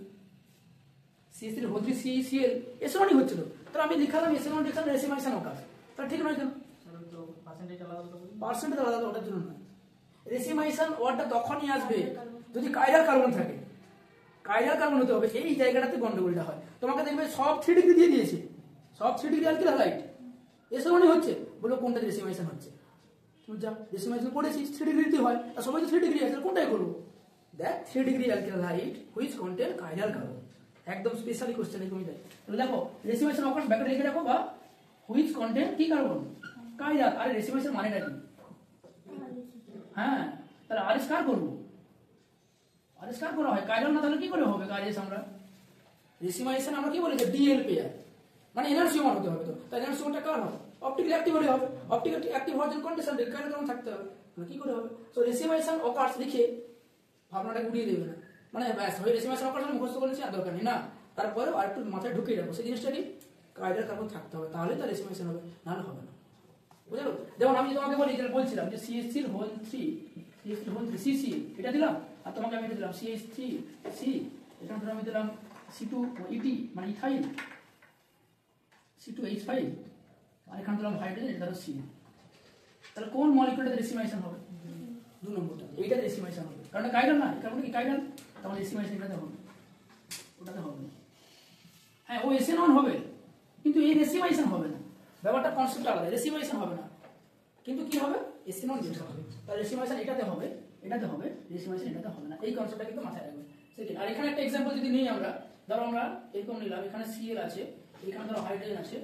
CH3CCl এসিএল1ই হচ্ছিল, তাহলে আমি লিখালাম এসিএল1 রিঅ্যাকশন রেসিমাইজেশন occurs, তাহলে ঠিক নয় কেন? পার্সেন্টেজ আলাদা, ওটার জন্য নয়। রেসিমাইজেশন ওয়ার্ডটা তখনই আসবে যদি কাইরাল কার্বন থাকে। কাইরাল কার্বন হতে হবে, এই জায়গাটাতে গন্ডগোলটা হয়। তোমাকে দেখবে সব 3 ডিগ্রি দিয়ে দিয়েছে, সব 3 ডিগ্রি অ্যালকিল হ্যালাইড এসিএল1 হচ্ছে, বলো কোনটা রেসিমাইজেশন হচ্ছে? তুমি যা রেসিমাইজেশন পড়েছিস 3 ডিগ্রিতে হয়, আর সবাই তো 3 ডিগ্রি আছে, কোনটাই করবো? দেখ 3 degree alkyl halide which contain chiral carbon. একদম স্পেশালি কোশ্চেন তুমি দেখ। তাহলে দেখো রেসিমাইজেশন অকার্স ব্যাকে রেখে রাখো, বা হুইচ কন্টেন কি কার্বন? কাইরাল। আরে রেসিমাইজেশন মানেটা কি? হ্যাঁ, তাহলে আবিষ্কার করবো, আবিষ্কার করা হয়। কাইরাল না তাহলে কি করে হবে কাজেস? আমরা রেসিমাইজেশন আমরা কি বলি যে ডিএল পেয়ার, মানে এনার্জি সমান হতে হবে। তো তাই এনার্জি সমানটা কার হবে? অপটিক্যালি অ্যাক্টিভ হলে হবে। অপটিক্যালি অ্যাক্টিভ হওয়ার জন্য কন্ডিশন কাইরাল কার্বন থাকতে হবে। মানে কি করে হবে? সো রেসিমাইজেশন অকার্স লিখে ভাবনাটা উড়িয়ে দেবে না, মানে ব্যাস হয়ে রেসিমাইজেশন অকার্স মুখস্থ করেছি আর দরকার নেই না। তারপরেও আর একটু মাথায় ঢুকিয়ে রাখবো সেই জিনিসটা কি? কাইরাল কার্বন থাকতে হবে, তাহলে তো রেসিমাইজেশন হবে, নাহলে হবে না। বুঝলো? যেমন আমি তোমাকে বলছিলাম যে CH3CC এটা দিলাম, আর তোমাকে আমি দিলাম CH3C, এখানে ধরো আমি দিলাম C2ET মানে ইথাইল, C2H5, আর এখানে দিলাম হাইড্রোজেন, এটা ধরো C। তাহলে কোন মলিকিউলটাতে রেসিমাইজেশন হবে? 2 নম্বরটা, এইটা রেসিমাইজেশন হবে, কারণ কাইরাল না, কারণ কি কাইরাল, তাহলে রেসিমাইজেশন এটাতে হবে। ওটাতে হবে না। হ্যাঁ ও SN1 হবে, কিন্তু এই রেসিমাইশন হবে না। ব্যাপারটা কনসেপ্ট আলাদা, রেসিমাইশন হবে না, কিন্তু কি হবে SN1 যেটা হবে তার রেসিমাইশন এটাতে হবে, এটাতে হবে, রেসিমাইশন এটাতে হবে না। এই কনসেপ্টটা কিন্তু মাথায় রাখবেন। সেকেন্ড, আর এখানে একটা एग्जांपल যদি নেই আমরা, ধরো আমরা এরকম নিলাম, এখানে Cl আছে, এখানে ধরো হাইড্রোজেন আছে,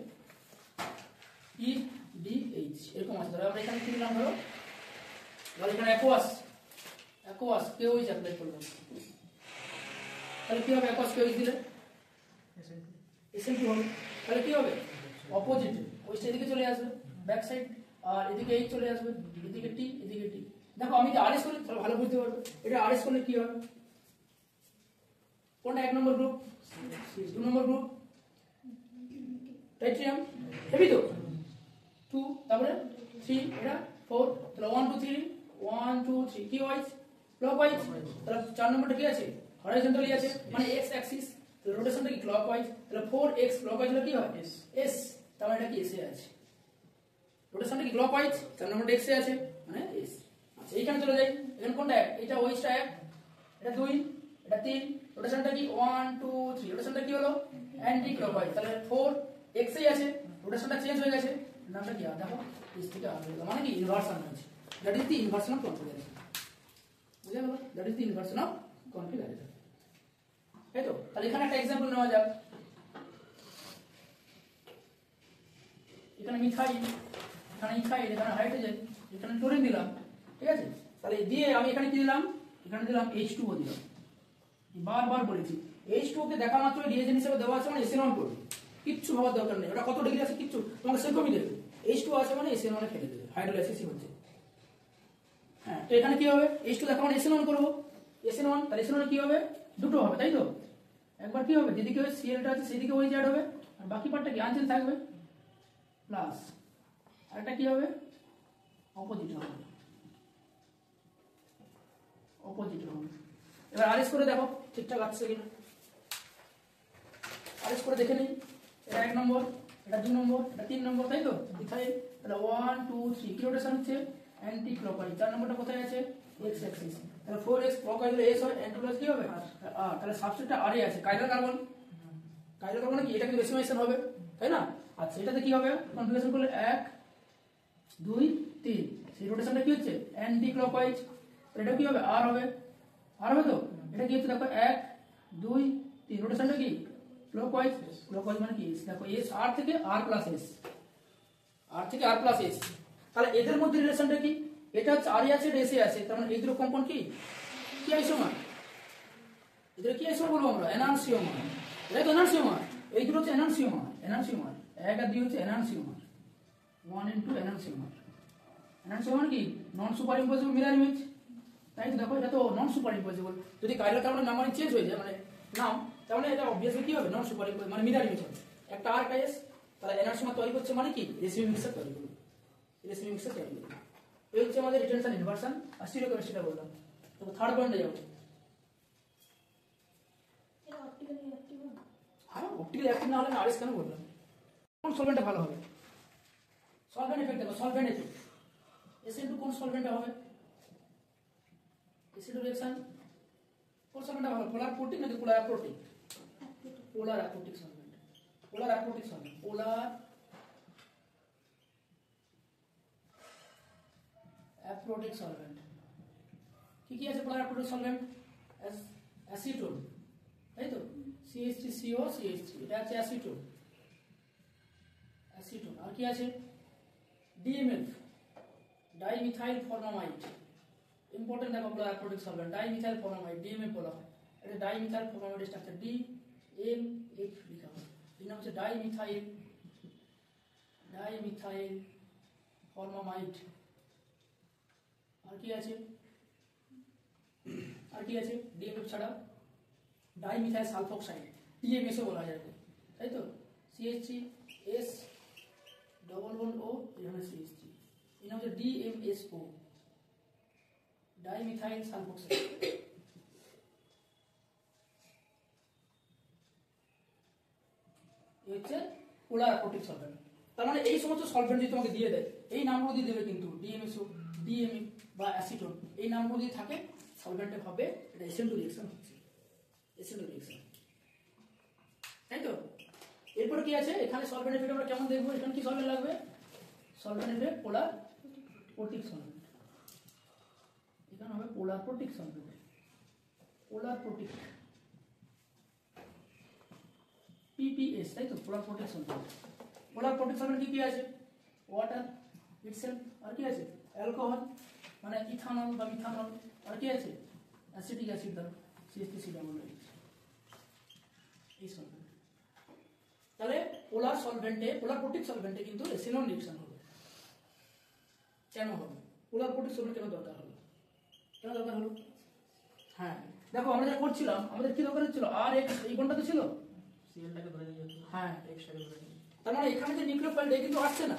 EDH এরকম আছে। ধরো আমরা এখানে কি নিলাম, ধরো এখানে অ্যাকোয়াস কেওইচ অ্যাপ্লাই করলাম, তাহলে কি হবে? অ্যাকোয়াস কেওইচ দিলে SN2 হবে, তাহলে কি হবে? অপোজিট, ওই দিকে চলে আসবে ব্যাক সাইড, আর এদিকে H চলে আসবে, এদিকে T, এদিকে T। দেখো আমি যদি RS করি তাহলে ভালো বুঝতে পারবে, এটা RS করলে কি হবে? কোনটা 1 নম্বর গ্রুপ, 2 নম্বর গ্রুপ টাইট্রিয়াম, হেভি তো 2, তারপরে 3, এটা 4, তাহলে 1 2 3 1 2 3 কি ওয়াইজ ক্লকওয়াইজ, তাহলে 4 নম্বরটা কি আছে? হরাইজন্টালি আছে, মানে x অ্যাক্সিস, তাহলে রোটেশনটা কি ক্লকওয়াইজ, তাহলে 4x ক্লকওয়াইজ হলে কি হয়? S, তার মানে এটা কি S এ আছে, রোটেশনটা কি ক্লকওয়াইজ, 4 নম্বরটা x এ আছে মানে S। আচ্ছা এইখানে চলে যাই, এখানে কোনটা 1? এটা ওয়াইজটা 1, এটা 2, এটা 3, রোটেশনটা কি 1 2 3, রোটেশনটা কি হলো? অ্যান্টি ক্লকওয়াইজ, তাহলে 4x এ আছে, রোটেশনটা চেঞ্জ হয়ে গেছে, নামটা কি? দেখো S থেকে R হয়ে গেল, মানে কি ইনভার্সন হয়েছে। That is the inversion of configuration, বুঝে গেল? That is the inversion of configuration, তাই তো? তাহলে এখানে একটা एग्जांपल নেওয়া যাক, এখানে মিথাইল, এখানে ইথাইল, এখানে হাইড্রোজেন, এখানে ক্লোরিন দিলাম, ঠিক আছে? তাহলে দিয়ে আমি এখানে কি দিলাম? এখানে দিলাম H2O দিলাম। বারবার বলেছি H2O কে দেখা মাত্র রিয়েজেন্ট হিসেবে দেওয়া আছে মানে SN1 করবে, কিচ্ছু ভাবার দরকার নেই, ওটা কত ডিগ্রি আছে কিচ্ছু তোমাকে সেরকমই দেবে। H2O আছে মানে SN1 এ ফেলে দেবে, হাইড্রোলাইসিস হচ্ছে। হ্যাঁ, তো এখানে কি হবে? H2 দেখা মানে SN1 করব, SN1, তাহলে SN1 এ কি হবে? দুটো হবে, তাই তো? একবার কি হবে, যেদিকে ওই Cl টা আছে সেদিকে ওই অ্যাড হবে, আর বাকি পার্টটা কি আনচেঞ্জ থাকবে, প্লাস আরেকটা কি হবে? অপোজিট হবে, অপোজিট হবে। এবার আরএস করে দেখো ঠিকঠাক আসছে কিনা, আরএস করে দেখে নিই। এটা 1 নম্বর, এটা 2 নম্বর, এটা 3 নম্বর, তাই তো? ইথাইল, তাহলে 1 2 3 কি রোটেশন হচ্ছে? Anti clockwise. 4 নম্বরটা কোথায় আছে? x অ্যাক্সিস, তাহলে 4x ক্লকওয়াইজ হলে s হয়, অ্যান্টি ক্লকওয়াইজ কি হবে? r, তাহলে সাবস্ট্রেটটা r এ আছে, কাইরাল কার্বন, কাইরাল কার্বন কি? এটা কিন্তু রেসিমেশন হবে, তাই না? আচ্ছা এটাতে কি হবে? কনফিগারেশন করলে 1 2 3, সেই রোটেশনটা কি হচ্ছে? অ্যান্টি ক্লকওয়াইজ, এটা কি হবে? r হবে, আর হবে তো? এটা কি হচ্ছে দেখো 1 2 3, রোটেশনটা কি ক্লকওয়াইজ, ক্লকওয়াইজ মানে কি দেখো s r থেকে r প্লাস s, r থেকে r প্লাস s, তাহলে এদের মধ্যে রিলেশনটা কি? এটা হচ্ছে r এ আছে, এটা s এ আছে, তার মানে এই দুটো কম্পাউন্ড কি কি আইসোমার, এদের কি আইসোমার বলবো আমরা? এনানসিওমার, এটা তো এনানসিওমার, এই দুটো হচ্ছে এনানসিওমার, এনানসিওমার 1 আর 2 হচ্ছে এনানসিওমার, 1 into এনানসিওমার। এনানসিওমার কি? নন সুপার ইম্পোজেবল মিরর ইমেজ, তাই তো? দেখো এটা তো নন সুপার ইম্পোজেবল, যদি কাইরাল কার্বনের নাম্বারিং চেঞ্জ হয়ে যায় মানে নাম, তাহলে এটা অবভিয়াসলি কি হবে? নন সুপার ইম্পোজেবল মানে মিরর ইমেজ হবে, একটা আর একটা এস, তাহলে এনানসিওমার তৈরি করছে মানে কি? রেসিডিউ মিক্সার তৈরি করবে, রেসিডিউ মিক্সার তৈরি করবে। এই হচ্ছে আমাদের রিটেনশন ইনভার্সন আর স্টিরিওকেমিস্ট্রিটা বললাম। তো থার্ড পয়েন্টে যাবো। হ্যাঁ অপটিক্যাল অ্যাক্টিভ না হলে না আরএস কেন বললাম? কোন সলভেন্টে ভালো হবে? সলভেন্ট এফেক্ট দেখো, সলভেন্ট এফেক্ট SN2 কোন সলভেন্টে হবে? অ্যাসিড রিঅ্যাকশন কোন সলভেন্টে ভালো? পোলার প্রোটিক নাকি পোলার অ্যাপ্রোটিক? পোলার অ্যাপ্রোটিক সলভেন্ট, পোলার অ্যাপ্রোটিক সলভেন্ট, পোলার অ্যাপ্রোটিক সলভেন্ট। কি কি আছে পোলার অ্যাপ্রোটিক সলভেন্ট? অ্যাসিটোন, তাই তো? CH3CO CH3, এটা আছে অ্যাসিটোন, অ্যাসিটোন। আর কি আছে? DMF, ডাইমিথাইল ফর্মামাইড, ইম্পর্টেন্ট দেখো পোলার অ্যাপ্রোটিক সলভেন্ট, ডাইমিথাইল ফর্মামাইড, DMF বলা হয়। এটা ডাইমিথাইল ফর্মামাইড স্ট্রাকচার, DMF লেখা হয়, এর নাম হচ্ছে ডাইমিথাইল, ডাইমিথাইল ফর্মামাইড। আর কি আছে? আর কি আছে DMF ছাড়া? ডাইমিথাইল সালফোক্সাইড, DMS ও বলা যায়, তাই তো? CH3S ডবল বন্ড O, এখানে CH3, এর নাম হচ্ছে DMSO, ডাইমিথাইল সালফোক্সাইড। এই হচ্ছে পোলার অ্যাপ্রোটিক সলভেন্ট। তার মানে এই সমস্ত সলভেন্ট যদি তোমাকে দিয়ে দেয়, এই নামগুলো দিয়ে দেবে কিন্তু, DMSO, DMF বা অ্যাসিটোন, এই নামগুলো যদি থাকে সলভেন্টে হবে এটা SN2 রিঅ্যাকশন হচ্ছে, SN2 রিঅ্যাকশন। তাই তো? এরপরে কি আছে, এখানে সলভেন্ট এফেক্ট আমরা কেমন দেখবো, এখানে কি সলভেন্ট লাগবে, সলভেন্ট এফেক্ট পোলার প্রোটিক সলভেন্ট, এখানে হবে পোলার প্রোটিক সলভেন্ট, পোলার প্রোটিক পিপিএস, তাই তো, পোলার প্রোটিক সলভেন্ট। পোলার প্রোটিক সলভেন্ট কি কি আছে, ওয়াটার ইটসেলফ, আর কি আছে অ্যালকোহল মানে ইথানল বা মিথানল, আর কি আছে অ্যাসিটিক অ্যাসিড ধরো CH3COOH, এই সলভেন্ট। তাহলে পোলার সলভেন্টে, পোলার প্রোটিক সলভেন্টে কিন্তু এসিনন রিঅ্যাকশন হবে। কেন হবে, পোলার প্রোটিক সলভেন্ট কেন দরকার হলো, কেন দরকার হলো? হ্যাঁ দেখো আমরা যা করছিলাম, আমাদের কি দরকার ছিল, আর এক্স এই বন্ডটা ছিল, সিএলটাকে ধরে নিয়ে হ্যাঁ এক্সটাকে ধরে নিয়ে, তার মানে এখানে যে নিউক্লিওফাইল এই কিন্তু আসছে না,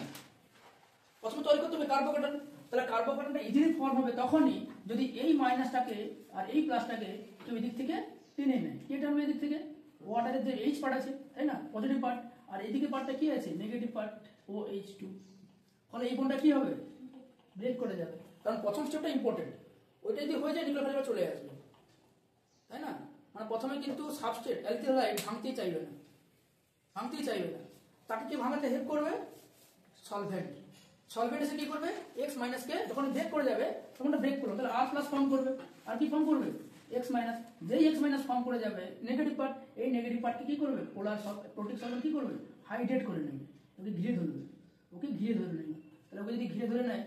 প্রথমে তৈরি করতে হবে কার্বোকেটন। তাহলে কার্বোকেটনটা ইজিলি ফর্ম হবে তখনই যদি এই মাইনাসটাকে আর এই প্লাসটাকে কেউ এদিক থেকে টেনে নেয়। কি এটা হবে এদিক থেকে, ওয়াটারের যে এইচ পার্ট আছে তাই না, পজিটিভ পার্ট, আর এইদিকে পার্টটা কি আছে নেগেটিভ পার্ট OH2, ফলে এই বন্ডটা কি হবে ব্রেক করে যাবে, কারণ প্রথম স্টেপটা ইম্পর্টেন্ট, ওইটা যদি হয়ে যায় নিউক্লিওফাইল চলে আসবে, তাই না? মানে প্রথমে কিন্তু সাবস্ট্রেট অ্যালকিল হাইড ভাঙতেই চাইবে না, ভাঙতেই চাইবে না, তাকে কি ভাঙাতে হেল্প করবে সলভেন্ট। সলভেন্ট এসে কি করবে, এক্স মাইনাসকে যখন ব্রেক করে যাবে তখন ব্রেক করবে, তাহলে আর প্লাস ফর্ম করবে, আর কি ফর্ম করবে এক্স মাইনাস, যেই এক্স মাইনাস ফর্ম করে যাবে নেগেটিভ পার্ট, এই নেগেটিভ পার্টকে কি করবে পোলার প্রোটিক সলভেন্ট কি করবে হাইড্রেট করে নেবে, ওকে ঘিরে ধরবে, ওকে ঘিরে ধরে নেবে। তাহলে ওকে যদি ঘিরে ধরে নেয়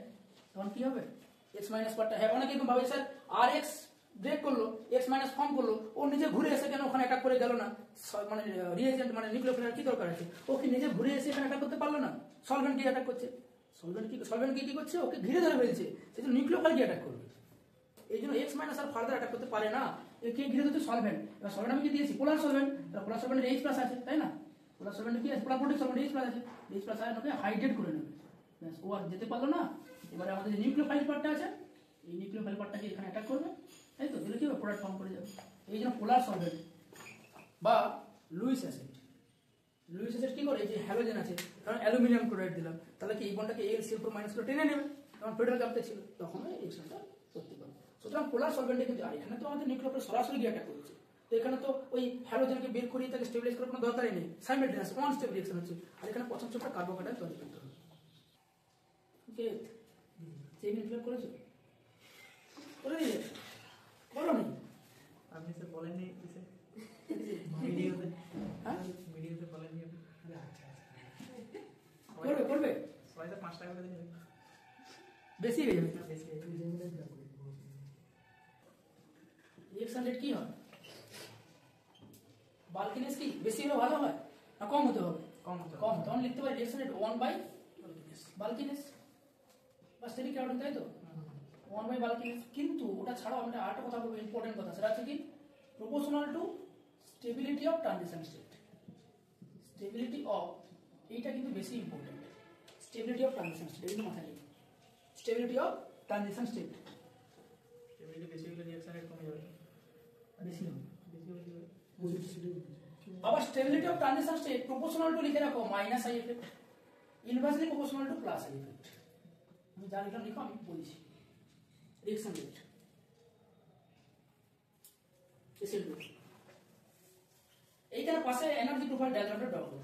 তখন কি হবে এক্স মাইনাস পার্টটা, হ্যাঁ অনেকে এরকম ভাবে স্যার আর এক্স ব্রেক করলো, এক্স মাইনাস ফর্ম করলো, ও নিজে ঘুরে এসে কেন ওখানে অ্যাটাক করে গেল না, মানে রিয়েজেন্ট মানে নিউক্লিওফিলার কি দরকার আছে, ও কি নিজে ঘুরে এসে এখানে অ্যাটাক করতে পারলো না, সলভেন্ট কি অ্যাটাক করছে, সলভেন্ট কি করছে, ওকে ঘিরে ধরে ফেলছে, সেই জন্য নিউক্লিওফাইল কি অ্যাটাক করবে, এই জন্য এক্স মাইনাস আর ফার্দার অ্যাটাক করতে পারে না, কে ঘিরে ধরছে সলভেন্ট। এবার সলভেন্ট আমি কি দিয়েছি পোলার সলভেন্ট, তাহলে পোলার সলভেন্টের এইচ প্লাস আছে তাই না, পোলার সলভেন্ট কি আছে, পোলার প্রোটিক সলভেন্ট এইচ প্লাস আছে, এইচ প্লাস আয়ন ওকে হাইড্রেট করে নেবে, ব্যাস ও আর যেতে পারলো না। এবারে আমাদের যে নিউক্লিওফাইল পার্টটা আছে, এই নিউক্লিওফাইল পার্টটাকে এখানে অ্যাটাক করবে, তাই তো, দিলে কি হবে প্রোডাক্ট ফর্ম করে যাবে, এই জন্য পোলার সলভেন্ট বা লুইস অ্যাসিড। লুইস অ্যাসিড কি করে, এই যে হ্যালোজেন আছে, কারণ অ্যালুমিনিয়াম ক্লোরাইড দিলাম, তাহলে কি এই বন্ডটাকে AlCl4 মাইনাস করে টেনে নেবে, কারণ ফেডারেল চাপতে ছিল, তখন রিঅ্যাকশনটা করতে পারবে। সুতরাং পোলার সলভেন্টে কিন্তু, আর এখানে তো আমাদের নিউক্লিওফাইল সরাসরি গিয়ে অ্যাটাক করছে, তো এখানে তো ওই হ্যালোজেনকে বের করিয়ে তাকে স্টেবিলাইজ করার কোনো দরকারই নেই, সাইমেলটেনিয়াস ওয়ান স্টেপ রিঅ্যাকশন হচ্ছে, আর এখানে প্রথম স্টেপটা কার্বোকেটাইন তৈরি করতে হবে। ওকে, চেইন ক্লিয়ার করেছো, করে দিলে বলো নি, আপনি স্যার বলেননি স্যার ভিডিওতে, হ্যাঁ ভিডিওতে বলেননি আপনি, করবে করবে, সবাইতে 5 টাকা করে দিন, বেশি হয়ে যাবে। বেশি রিঅ্যাকশন রেট কি হয়, বাল্কিনেস কি বেশি হলে ভালো হয় না কম হতে হবে, কম হতে কম, তখন লিখতে পারি রিঅ্যাকশন রেট 1/বাল্কিনেস বা স্টেরিক ক্রাউডিং, তাই তো 1/বাল্কিনেস। কিন্তু ওটা ছাড়াও আমরা আরেকটা কথা বলবো, ইম্পর্টেন্ট কথা, সেটা হচ্ছে কি proportional to stability of transition state, stability of, এইটা কিন্তু বেশি important, stability of transition state, এটা মাথায় রাখবে, stability of transition state stability বেশি হলে রিঅ্যাকশন রেট কমে যাবে, বেশি হবে। বেশি হলে কি হবে? আবার stability of transition state proportional to লিখে রাখো minus I effect, inversely proportional to plus I effect, আমি যা লিখলাম লিখো, আমি বলছি রিঅ্যাকশন রেট এইখানে পাশে এনার্জি প্রোফাইল ডায়াগ্রামটা ড্র করো,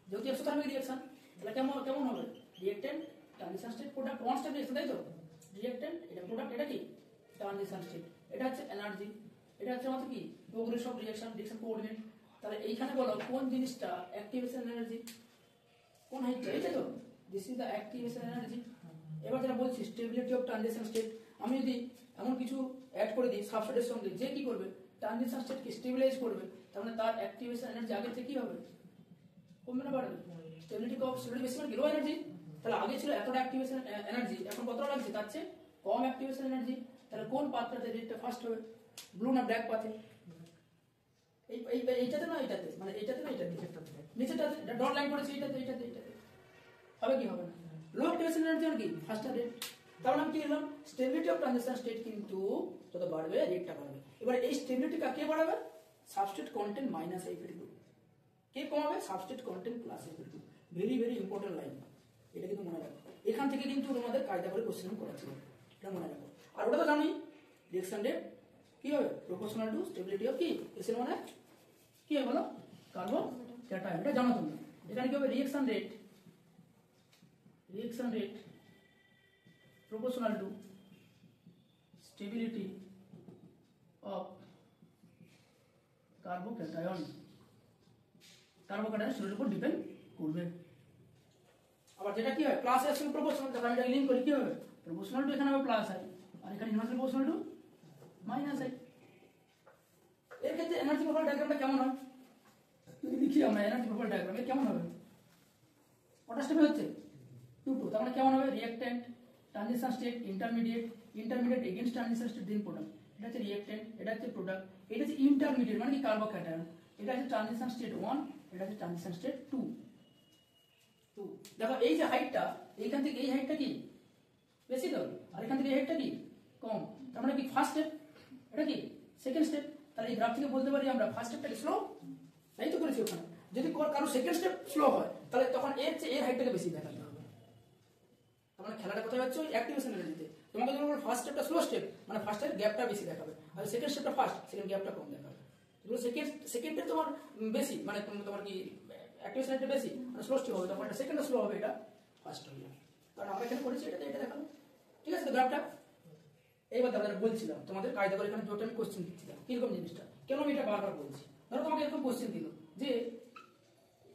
যেহেতু এক্সোথার্মিক রিঅ্যাকশন, তাহলে কেমন কেমন হবে, reactant transition state product, one step reaction, তাই তো, রিঅ্যাকট্যান্ট এটা প্রোডাক্ট, এটা কি ট্রানজিশন স্টেট, এটা হচ্ছে এনার্জি, এটা হচ্ছে আমাদের কি progress of reaction, reaction coordinate. তাহলে এইখানে বলো কোন জিনিসটা অ্যাক্টিভেশন এনার্জি, কোন হাইটটা, এটা তো this is the activation energy. এবার যেটা বলছি স্টেবিলিটি অফ ট্রানজিশন স্টেট, আমি যদি এমন কিছু অ্যাড করে দিই সাবস্ট্রেটের সঙ্গে, যে কি করবে ট্রানজিশন স্টেটকে স্টেবিলাইজ করবে, তার মানে তার অ্যাক্টিভেশন এনার্জি আগের থেকে কি হবে কমবে না বাড়বে, স্টেবিলিটি অফ স্টেবিলিটি বেশি মানে লো এনার্জি, তাহলে আগে ছিল এতটা অ্যাক্টিভেশন এনার্জি, এখন কতটা লাগছে তার চেয়ে কম অ্যাক্টিভেশন এনার্জি, তাহলে কোন পাথটাতে রেটটা ফার্স্ট হবে, ব্লু না ব্ল্যাক পাথে, এইটাতে না এইটাতে, মানে এইটাতে না এইটাতে, নিচেটাতে ডট লাইন করেছি, এইটাতে এইটাতে এইটাতে হবে কি হবে না, লো অ্যাক্টিভেশন এনার্জি আর কি ফার্স্ট রেট, তার মানে কি হলাম স্টেবিলিটি অফ ট্রানজিশন স্টেট কিন্তু যত বাড়বে রেটটা বাড়বে। এবার এই স্টেবিলিটিটা কে বাড়াবে, substrate content minus I effect group, কে কমাবে substrate content plus I effect group, very very important line, এটা কিন্তু মনে রাখো, এখান থেকে কিন্তু তোমাদের কায়দা করে কোশ্চেন করাচ্ছিল, এটা মনে রাখো। আর ওটা তো জানোই রিঅ্যাকশন রেট কি হবে প্রপোর্শনাল টু স্টেবিলিটি অফ কি এসএল মানে কি হবে বলো, কার্বন ক্যাটায়ন, এটা জানো তুমি। এখানে কি হবে, reaction rate proportional to stability of carbocation শরীরের উপর ডিপেন্ড করবে। আবার যেটা কি হয়, প্লাস এর সঙ্গে প্রপোর্শনাল, তাহলে আমি এটা লিংক করি কি হবে, প্রপোর্শনাল টু এখানে হবে প্লাস আই, আর এখানে inversely proportional to minus I. এর ক্ষেত্রে এনার্জি প্রোফাইল ডায়াগ্রামটা কেমন হয়, যদি লিখি আমরা এনার্জি প্রোফাইল ডায়াগ্রাম, কেমন হবে, কটা স্টেপে হচ্ছে, 2 তার মানে কেমন হবে, reactant, transition state, intermediate against transition state, then product. এটা হচ্ছে রিঅ্যাকট্যান্ট, এটা হচ্ছে প্রোডাক্ট, এটা হচ্ছে ইন্টারমিডিয়েট মানে কি কার্বোক্যাটায়ন, এটা হচ্ছে ট্রানজিশন স্টেট 1, এটা হচ্ছে ট্রানজিশন স্টেট 2। দেখো এই যে হাইটটা, এইখান থেকে এই হাইটটা কি বেশি তো, আর এখান থেকে এই হাইটটা কি কম, তার মানে কি ফার্স্ট স্টেপ, এটা কি সেকেন্ড স্টেপ। তাহলে এই গ্রাফ থেকে বলতে পারি আমরা ফার্স্ট স্টেপটা স্লো, তাই তো করেছি ওখানে। যদি কারো সেকেন্ড স্টেপ স্লো হয় তাহলে তখন এর চেয়ে এর হাইটটাকে বেশি দেখাতে হবে। তার মানে খেলাটা কোথায় হচ্ছে, ওই অ্যাক্টিভেশন এনার্জিতে। তোমাকে যদি বলো ফার্স্ট স্টেপটা স্লো স্টেপ, মানে ফার্স্টের গ্যাপটা বেশি দেখাবে, আর সেকেন্ড স্টেপটা ফার্স্ট, সেকেন্ড গ্যাপটা কম দেখাবে। যেগুলো সেকেন্ডে তোমার বেশি, মানে তোমার কি অ্যাক্টিভেশন এনার্জি বেশি, মানে স্লো স্টেপ হবে, তখন এটা সেকেন্ডে স্লো হবে, এটা ফার্স্ট হবে। কারণ আমরা এখানে করেছি এটাতে, এটা দেখাবো, ঠিক আছে তো গ্রাফটা। এইবার দাদা বলছিলাম তোমাদের কায়দা করে এখানে দুটো আমি কোশ্চেন দিচ্ছিলাম, কিরকম জিনিসটা, কেন আমি এটা বারবার বলছি। ধরো তোমাকে এরকম কোশ্চেন দিল যে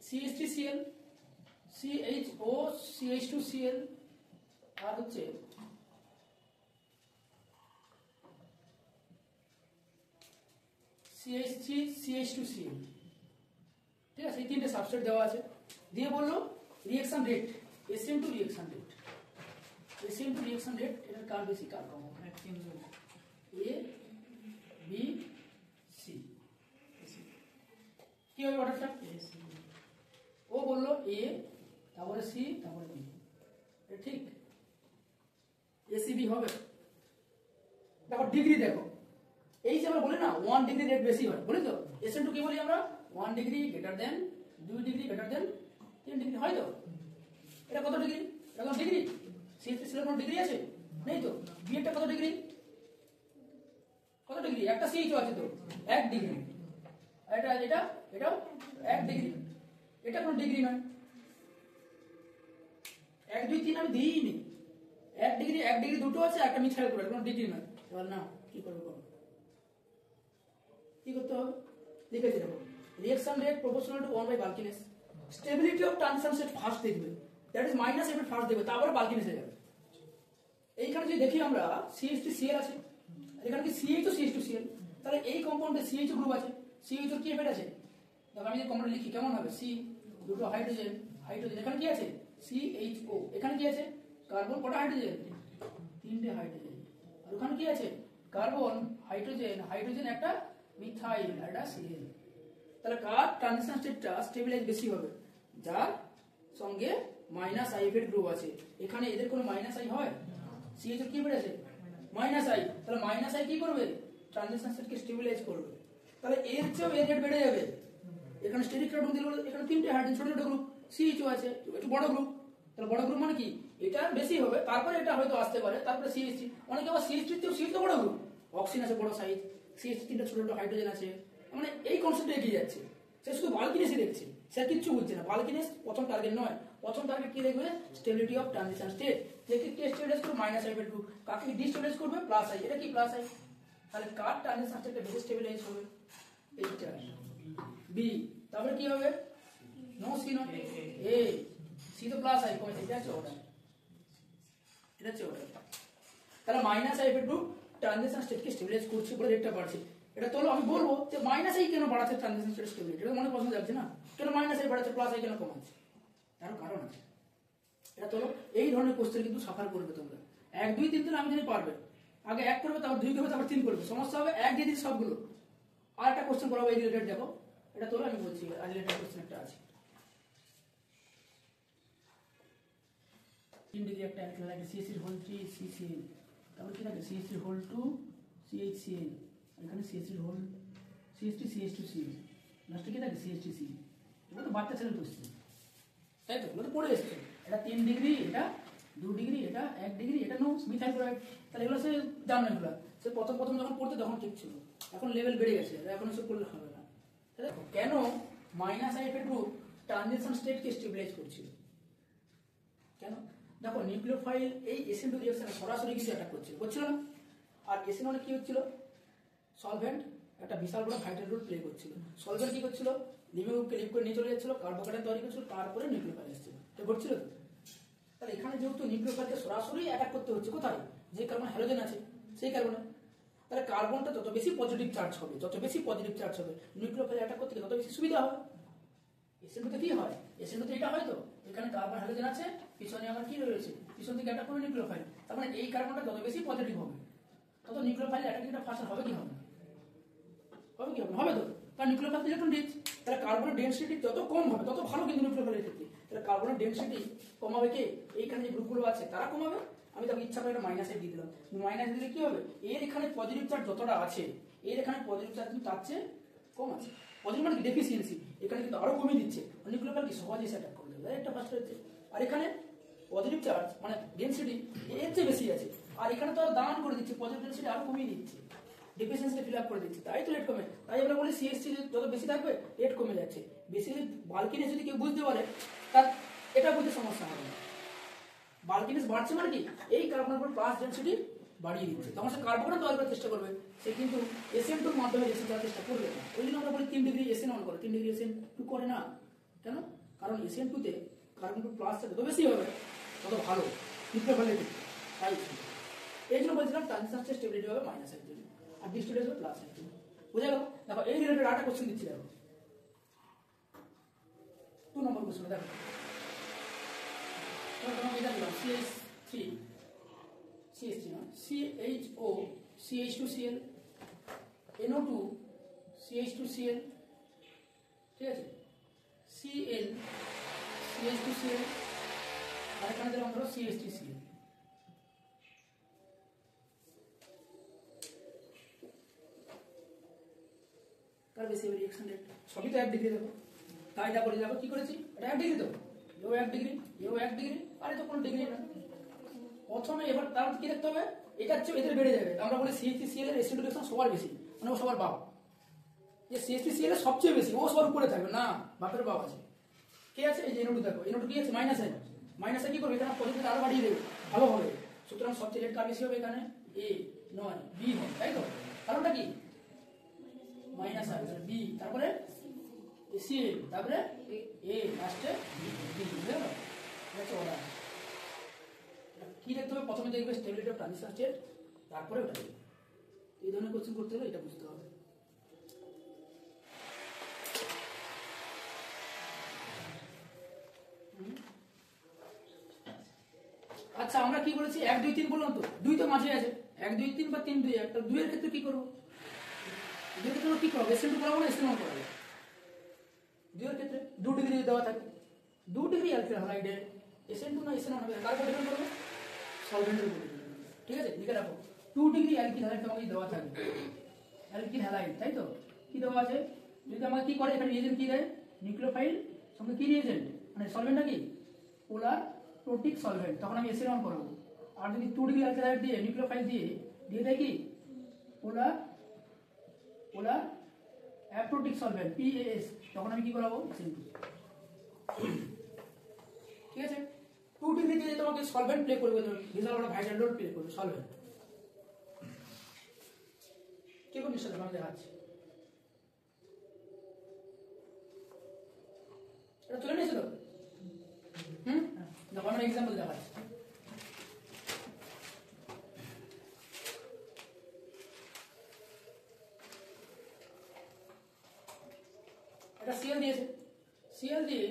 CH3Cl CHO CH2Cl আর হচ্ছে CH3 CH2Cl, ঠিক আছে, এই তিনটে সাবস্ট্রেট দেওয়া আছে, দিয়ে বললো reaction rate SN two reaction rate, এটার কার বেশি কার কম, A B C, কি হবে অর্ডারটা, ও বললো A, তারপরে C, তারপরে B, ঠিক ACB হবে। তারপর ডিগ্রি দেখো, এই যে আমরা বলি না 1 ডিগ্রি রেট বেশি হয়, বলি তো SN2 কি বলি আমরা, 1 degree greater than 2 degree greater than 3 degree, হয় তো। এটা কত ডিগ্রি, এটা কত ডিগ্রি, CH3 এর কোনো ডিগ্রি আছে, নেই তো। B এরটা কত ডিগ্রি, একটা CH আছে তো 1 ডিগ্রি, এটাও 1 ডিগ্রি, এটা কোনো ডিগ্রি নয়। 1 2 3 আমি দিইনি, 1 ডিগ্রি দুটো আছে, একটা মিথাইল গ্রুপ, কোনো ডিগ্রি নয়। এবার না কি করবে, কি করতে হবে, লিখেছি দেখো, reaction rate proportional to 1 by bulkiness, stability of transition state first দেখবে, that is minus F first দেখবে, তারপরে বাল্কিনেসে যাবে। এইখানে যদি দেখি আমরা CH3Cl আছে, এখানে কি CH2 CH2Cl, তাহলে এই কম্পাউন্ডে CH গ্রুপ আছে, CH কি এফেক্ট আছে, দেখো আমি যদি কম্পাউন্ড লিখি কেমন হবে, C দুটো হাইড্রোজেন, এখানে কি আছে CHO, এখানে কি আছে কার্বন, কটা হাইড্রোজেন, 3টে হাইড্রোজেন, আর ওখানে কি আছে কার্বন, হাইড্রোজেন একটা মিথাইল, আর একটা Cl। তাহলে কার ট্রানজিশন স্টেটটা স্টেবিলাইজ বেশি হবে, যার সঙ্গে মাইনাস আই এফেক্ট গ্রুপ আছে। এখানে এদের কোনো মাইনাস আই হয়, CH কি বেড়েছে মাইনাস আই, তাহলে মাইনাস আই কি করবে, ট্রানজিশন স্টেটকে স্টেবিলাইজ করবে। তাহলে এর চেয়েও এর রেট বেড়ে যাবে। এখানে স্টেরিক কার্বন দিল, এখানে 3টে হাইড্রোজেন, ছোট ছোট গ্রুপ, CHO আছে, একটু বড় গ্রুপ, তাহলে বড় গ্রুপ মানে কি, এটা বেশি হবে, তারপরে এটা হয়তো আসতে পারে, তারপরে CH3, অনেকে আবার CH3 তেও CH তো বড় গ্রুপ, অক্সিজেন আছে বড় সাইজ, CH3 তিনটা ছোট ছোট হাইড্রোজেন আছে, মানে এই কনসেপ্টে এগিয়ে যাচ্ছে। সে শুধু বাল্কিনেসই দেখছে, সে কিচ্ছু বুঝছে না। বাল্কিনেস প্রথম টার্গেট নয়, প্রথম টার্গেট কি দেখবে, স্টেবিলিটি অফ ট্রানজিশন স্টেট, যে কি স্টেবিলাইজ করবে মাইনাস আই বাই 2, কাকে ডিস্টেবিলাইজ করবে প্লাস আই, এটা কি প্লাস আই। তাহলে কার ট্রানজিশন স্টেটটা বেশি স্টেবিলাইজ হবে, এইটা বি, তারপরে কি হবে, no C not A, C তো প্লাস আই কমে, এটা হচ্ছে অর্ডার, তাহলে মাইনাস আই বাই 2 ট্রানজিশন স্টেটকে স্টেবিলাইজ করছে বলে রেটটা বাড়ছে। এটা তো আমি বলবো যে মাইনাস আই কেন বাড়াচ্ছে ট্রানজিশন স্টেট স্টেবিলিটি, এটা মনে প্রশ্ন যাচ্ছে না, কেন মাইনাস আই বাড়াচ্ছে প্লাস আই কেন কমাচ্ছে, তারও কারণ আছে। এটা তো এই ধরনের কোশ্চেন কিন্তু সাফার করবে তোমরা, 1 2 3 দিন আমি জানি পারবে, আগে 1 করবে, তারপর 2 করবে, তারপর 3 করবে, সমস্যা হবে 1 দিয়ে দিচ্ছি সবগুলো। আর একটা কোশ্চেন করাবো এই রিলেটেড, দেখো এটা তোলো, আমি বলছি আর রিলেটেড কোশ্চেন একটা আছে। 3 ডিগ্রি একটা অ্যালকিল লাগে, CH3 হোল 3 CCl, তারপর কি থাকে CH3 হোল 2 CHCl, এখানে CH3 হোল CH3 CH2Cl, লাস্টে কি থাকে CH3C। এগুলো তো বাচ্চা ছেলের কোশ্চেন, তাই তো, এগুলো তো পড়ে এসছে। এটা 3 ডিগ্রি, এটা 2 ডিগ্রি, এটা 1 ডিগ্রি, এটা নো মিথাইল ক্লোরাইড, তাহলে এগুলো সে জানো, এগুলো সে প্রথম যখন পড়তে তখন ঠিক ছিল, এখন লেভেল বেড়ে গেছে, এখন এসব করলে হবে না। দেখো কেন মাইনাস আইফের গ্রুপ ট্রানজিশন স্টেটকে স্টেবিলাইজ করছিল। কেন? দেখো নিউক্লিওফাইল এই SN2 রিঅ্যাকশনে সরাসরি কিছু অ্যাটাক করছিল না? আর SN1 কি হচ্ছিল? সলভেন্ট একটা বিশাল বড় ভাইটাল রোল প্লে করছিল। সলভেন্ট কি করছিল? লিভিং গ্রুপকে লিভ করে নিয়ে চলে যাচ্ছিল, কার্বোকার্বন তৈরি করছিল, তারপরে নিউক্লিওফাইল আসছিল। এটা ঘটছিল তো? তাহলে এখানে যেহেতু নিউক্লিওফাইলকে সরাসরি অ্যাটাক করতে হচ্ছে, কোথায়? যে কার্বন হ্যালোজেন আছে সেই কার্বনে। তাহলে কার্বনটা যত বেশি পজিটিভ চার্জ হবে, নিউক্লিওফাইল অ্যাটাক করতে তত বেশি সুবিধা হবে। SN2 কি হয়? SN2 এটা হয় তো, এখানে কার্বন হ্যালোজেন আছে, পিছনে আমার কি রয়েছে, পিছন থেকে অ্যাটাক করবে নিউক্লিওফাইল। তার মানে এই কার্বনটা যত বেশি পজিটিভ হবে তত নিউক্লিওফাইল অ্যাটাকিংটা ফাস্টার হবে কি হবে না? হবে তো, কারণ নিউক্লিওফাইল ইলেকট্রন রিচ। তাহলে কার্বনের ডেনসিটি যত কম হবে তত ভালো কিন্তু নিউক্লিওফাইলের ক্ষেত্রে। তাহলে কার্বনের ডেনসিটি কমাবে কে? এইখানে যে গ্রুপগুলো আছে তারা কমাবে। আমি তাকে ইচ্ছা করে একটা মাইনাসে দিয়ে দিলাম। মাইনাস দিলে কি হবে? এর এখানে পজিটিভ চার্জ যতটা আছে, এর এখানে পজিটিভ চার্জ কিন্তু তার চেয়ে কম আছে। পজিটিভ মানে ডেফিসিয়েন্সি, এখানে কিন্তু আরো কমিয়ে দিচ্ছে। নিউক্লিওফাইল কি সহজে অ্যাটাক করে দেবে, একটা ফার্স্ট হচ্ছে। আর এখানে পজিটিভ চার্জ মানে ডেনসিটি এর চেয়ে বেশি আছে, আর এখানে তো আর দান করে দিচ্ছে, পজিটিভ ডেনসিটি আরো কমিয়ে দিচ্ছে, ডেফিসিয়েন্সি ফিল আপ করে দিচ্ছে, তাই তো রেট কমে। তাই আমরা বলি CH3 যত বেশি থাকবে রেট কমে যাচ্ছে। বেশি বাল্কিনেস যদি কেউ বুঝতে পারে তার এটা বুঝতে সমস্যা হবে না। বাল্কিনেস বাড়ছে মানে কি? এই কার্বনের উপর প্লাস ডেনসিটি বাড়িয়ে দিচ্ছে, তখন সে কার্বন তৈরি করার চেষ্টা করবে, সে কিন্তু SN2 এর মাধ্যমে রেসিং করার চেষ্টা করবে না। ওই জন্য আমরা বলি 3 ডিগ্রি SN1 করে, 3 ডিগ্রি SN2 করে না। কেন? কারণ SN2 তে কার্বন প্লাস যত বেশি হবে তত ভালো নিউক্লিওফাইলের ক্ষেত্রে। তাই এই জন্য বলছিলাম ট্রানজিশন স্টেট স্টেবিলিটি হবে মাইনাস এর জন্য, আর ডিস্টিলেশন হবে প্লাস এর জন্য। বুঝা গেল? দেখো এই রিলেটেড আরেকটা কোশ্চেন দিচ্ছি, দেখো 2 নম্বর কোশ্চেন। দেখো এটা দিলাম CH3 না, CHO CH2Cl NO2 CH2Cl, ঠিক আছে, Cl CH2Cl, আর এখানে দিলাম ধরো CH3Cl। তার বেশি রিঅ্যাকশন রেট সবই তো 1 ডিগ্রি। দেখো তাই এটা করে যাবো কি করেছি, এটা 1 ডিগ্রি তো, এও 1 ডিগ্রি, এও 1 ডিগ্রি, আর এটা কোনো ডিগ্রি না। প্রথমে এবার তার কি দেখতে হবে, এটার চেয়ে এদের বেড়ে যাবে। আমরা বলি CH3Cl এর অ্যাসিড রিঅ্যাকশন সবার বেশি, মানে ও সবার বাপ। যে CH3Cl এর সবচেয়ে বেশি, ও সবার উপরে থাকবে না, বাপের বাপ আছে। কে আছে? এই যে NO2 দেখো, NO2 কি আছে? মাইনাসে। মাইনাসে কি করবে? এখানে পজিটিভ আরো বাড়িয়ে দেবে, ভালো হবে। সুতরাং সবচেয়ে রেট কার বেশি হবে? এখানে A নয় B হবে, তাই তো? কারণটা কি? মাইনাস আছে, B তারপরে Cl তারপরে A লাস্টে B, বুঝলে? এটা অর্ডার। কি দেখতে হবে? প্রথমে দেখবে স্টেবিলিটি অফ ট্রানজিশন স্টেট, তারপরে ওটা দেখবে। এই ধরনের কোশ্চেন করতে হলে এটা বুঝতে হবে। আচ্ছা আমরা কি বলেছি? 1 2 3 বললাম তো, 2 তো মাঝে আছে, 1 2 3 বা 3 2 1। তাহলে 2 এর ক্ষেত্রে কি করব? 2 এর ক্ষেত্রে কি করব? SN2 করাবো না SN1 করাবো? 2 এর ক্ষেত্রে 2 ডিগ্রি দেওয়া থাকে, 2 ডিগ্রি অ্যালকিল হ্যালাইডে SN2 না SN1 হবে, কার উপর ডিপেন্ড করবে? সলভেন্টের উপর ডিপেন্ড করবে। ঠিক আছে, লিখে রাখো 2 ডিগ্রি অ্যালকিল হ্যালাইড তোমাকে দেওয়া থাকে, অ্যালকিল হ্যালাইড, তাই তো? কি দেওয়া আছে? যদি আমাকে কি করে, এখানে রিয়েজেন্ট কি দেয়? নিউক্লিওফাইল সঙ্গে কি রিয়েজেন্ট, মানে সলভেন্টটা কি? পোলার প্রোটিক সলভেন্ট, তখন আমি SN1 করাবো। আর যদি 2 ডিগ্রি অ্যালকিল হ্যালাইড দিয়ে নিউক্লিওফাইল দিয়ে দেয় কি? পোলার অ্যাপ্রোটিক সলভেন্ট PAS, তখন আমি কি করাবো? SN2। ঠিক আছে, 2 ডিগ্রি দিয়ে তোমাকে সলভেন্ট প্লে করবে, বিশাল বড় ভাইটাল রোল প্লে করবে সলভেন্ট। কি করে নিশ্চয় আমি দেখাচ্ছি, এটা চলে নিয়েছিল। দেখো আমরা এক্সাম্পল দেখাচ্ছি। এটা Cl দিয়েছে, Cl দিয়ে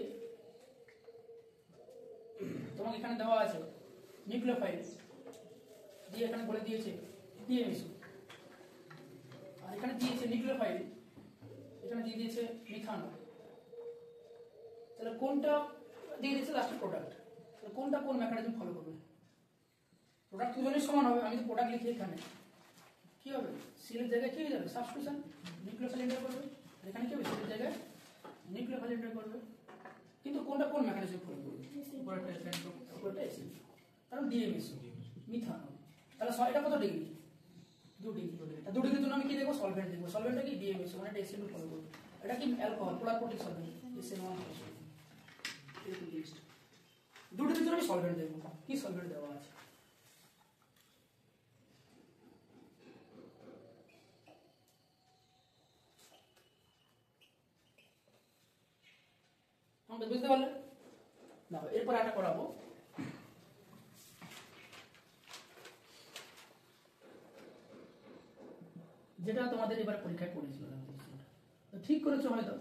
তোমাকে এখানে দেওয়া আছে নিউক্লিওফাইল দিয়ে, এখানে বলে দিয়েছে DMSO, আর এখানে দিয়েছে নিউক্লিওফাইল, এখানে দিয়ে দিয়েছে মিথানল। তাহলে কোনটা দিয়ে দিয়েছে? লাস্টের প্রোডাক্ট। তাহলে কোনটা কোন মেকানিজম ফলো করবে? প্রোডাক্ট দুজনের সমান হবে। আমি তো প্রোডাক্ট লিখি, এখানে কি হবে? সিলের জায়গায় কি হয়ে যাবে? সাবস্টিটিউশন, নিউক্লিওফাইল এন্টার করবে, আর এখানে কি হবে? সিলের জায়গায় নিউক্লিওফাইল এন্টার করবে। কিন্তু কোনটা কোন মেকানিজম ফলো করবে? উপরটা SN2, কারণ DMSO মিথানল। তাহলে এটা কত ডিগ্রি? 2 ডিগ্রি। 2 ডিগ্রির জন্য আমি কি দেখবো? সলভেন্ট দেখবো। সলভেন্টটা কি? DMSO, মানে এটা SN2 ফলো করবে। এটা কি অ্যালকোহল পোলার প্রোটিক সলভেন্ট SN1 এরকম লিস্ট। দুটোর ভিতরে আমি সলভেন্ট দেবো, কি সলভেন্ট দেওয়া আছে। আমাকে বুঝতে পারলে না, এরপর একটা করাবো। যেটা তোমাদের এবার পরীক্ষায় পড়েছিল, ঠিক করেছো হয়তো।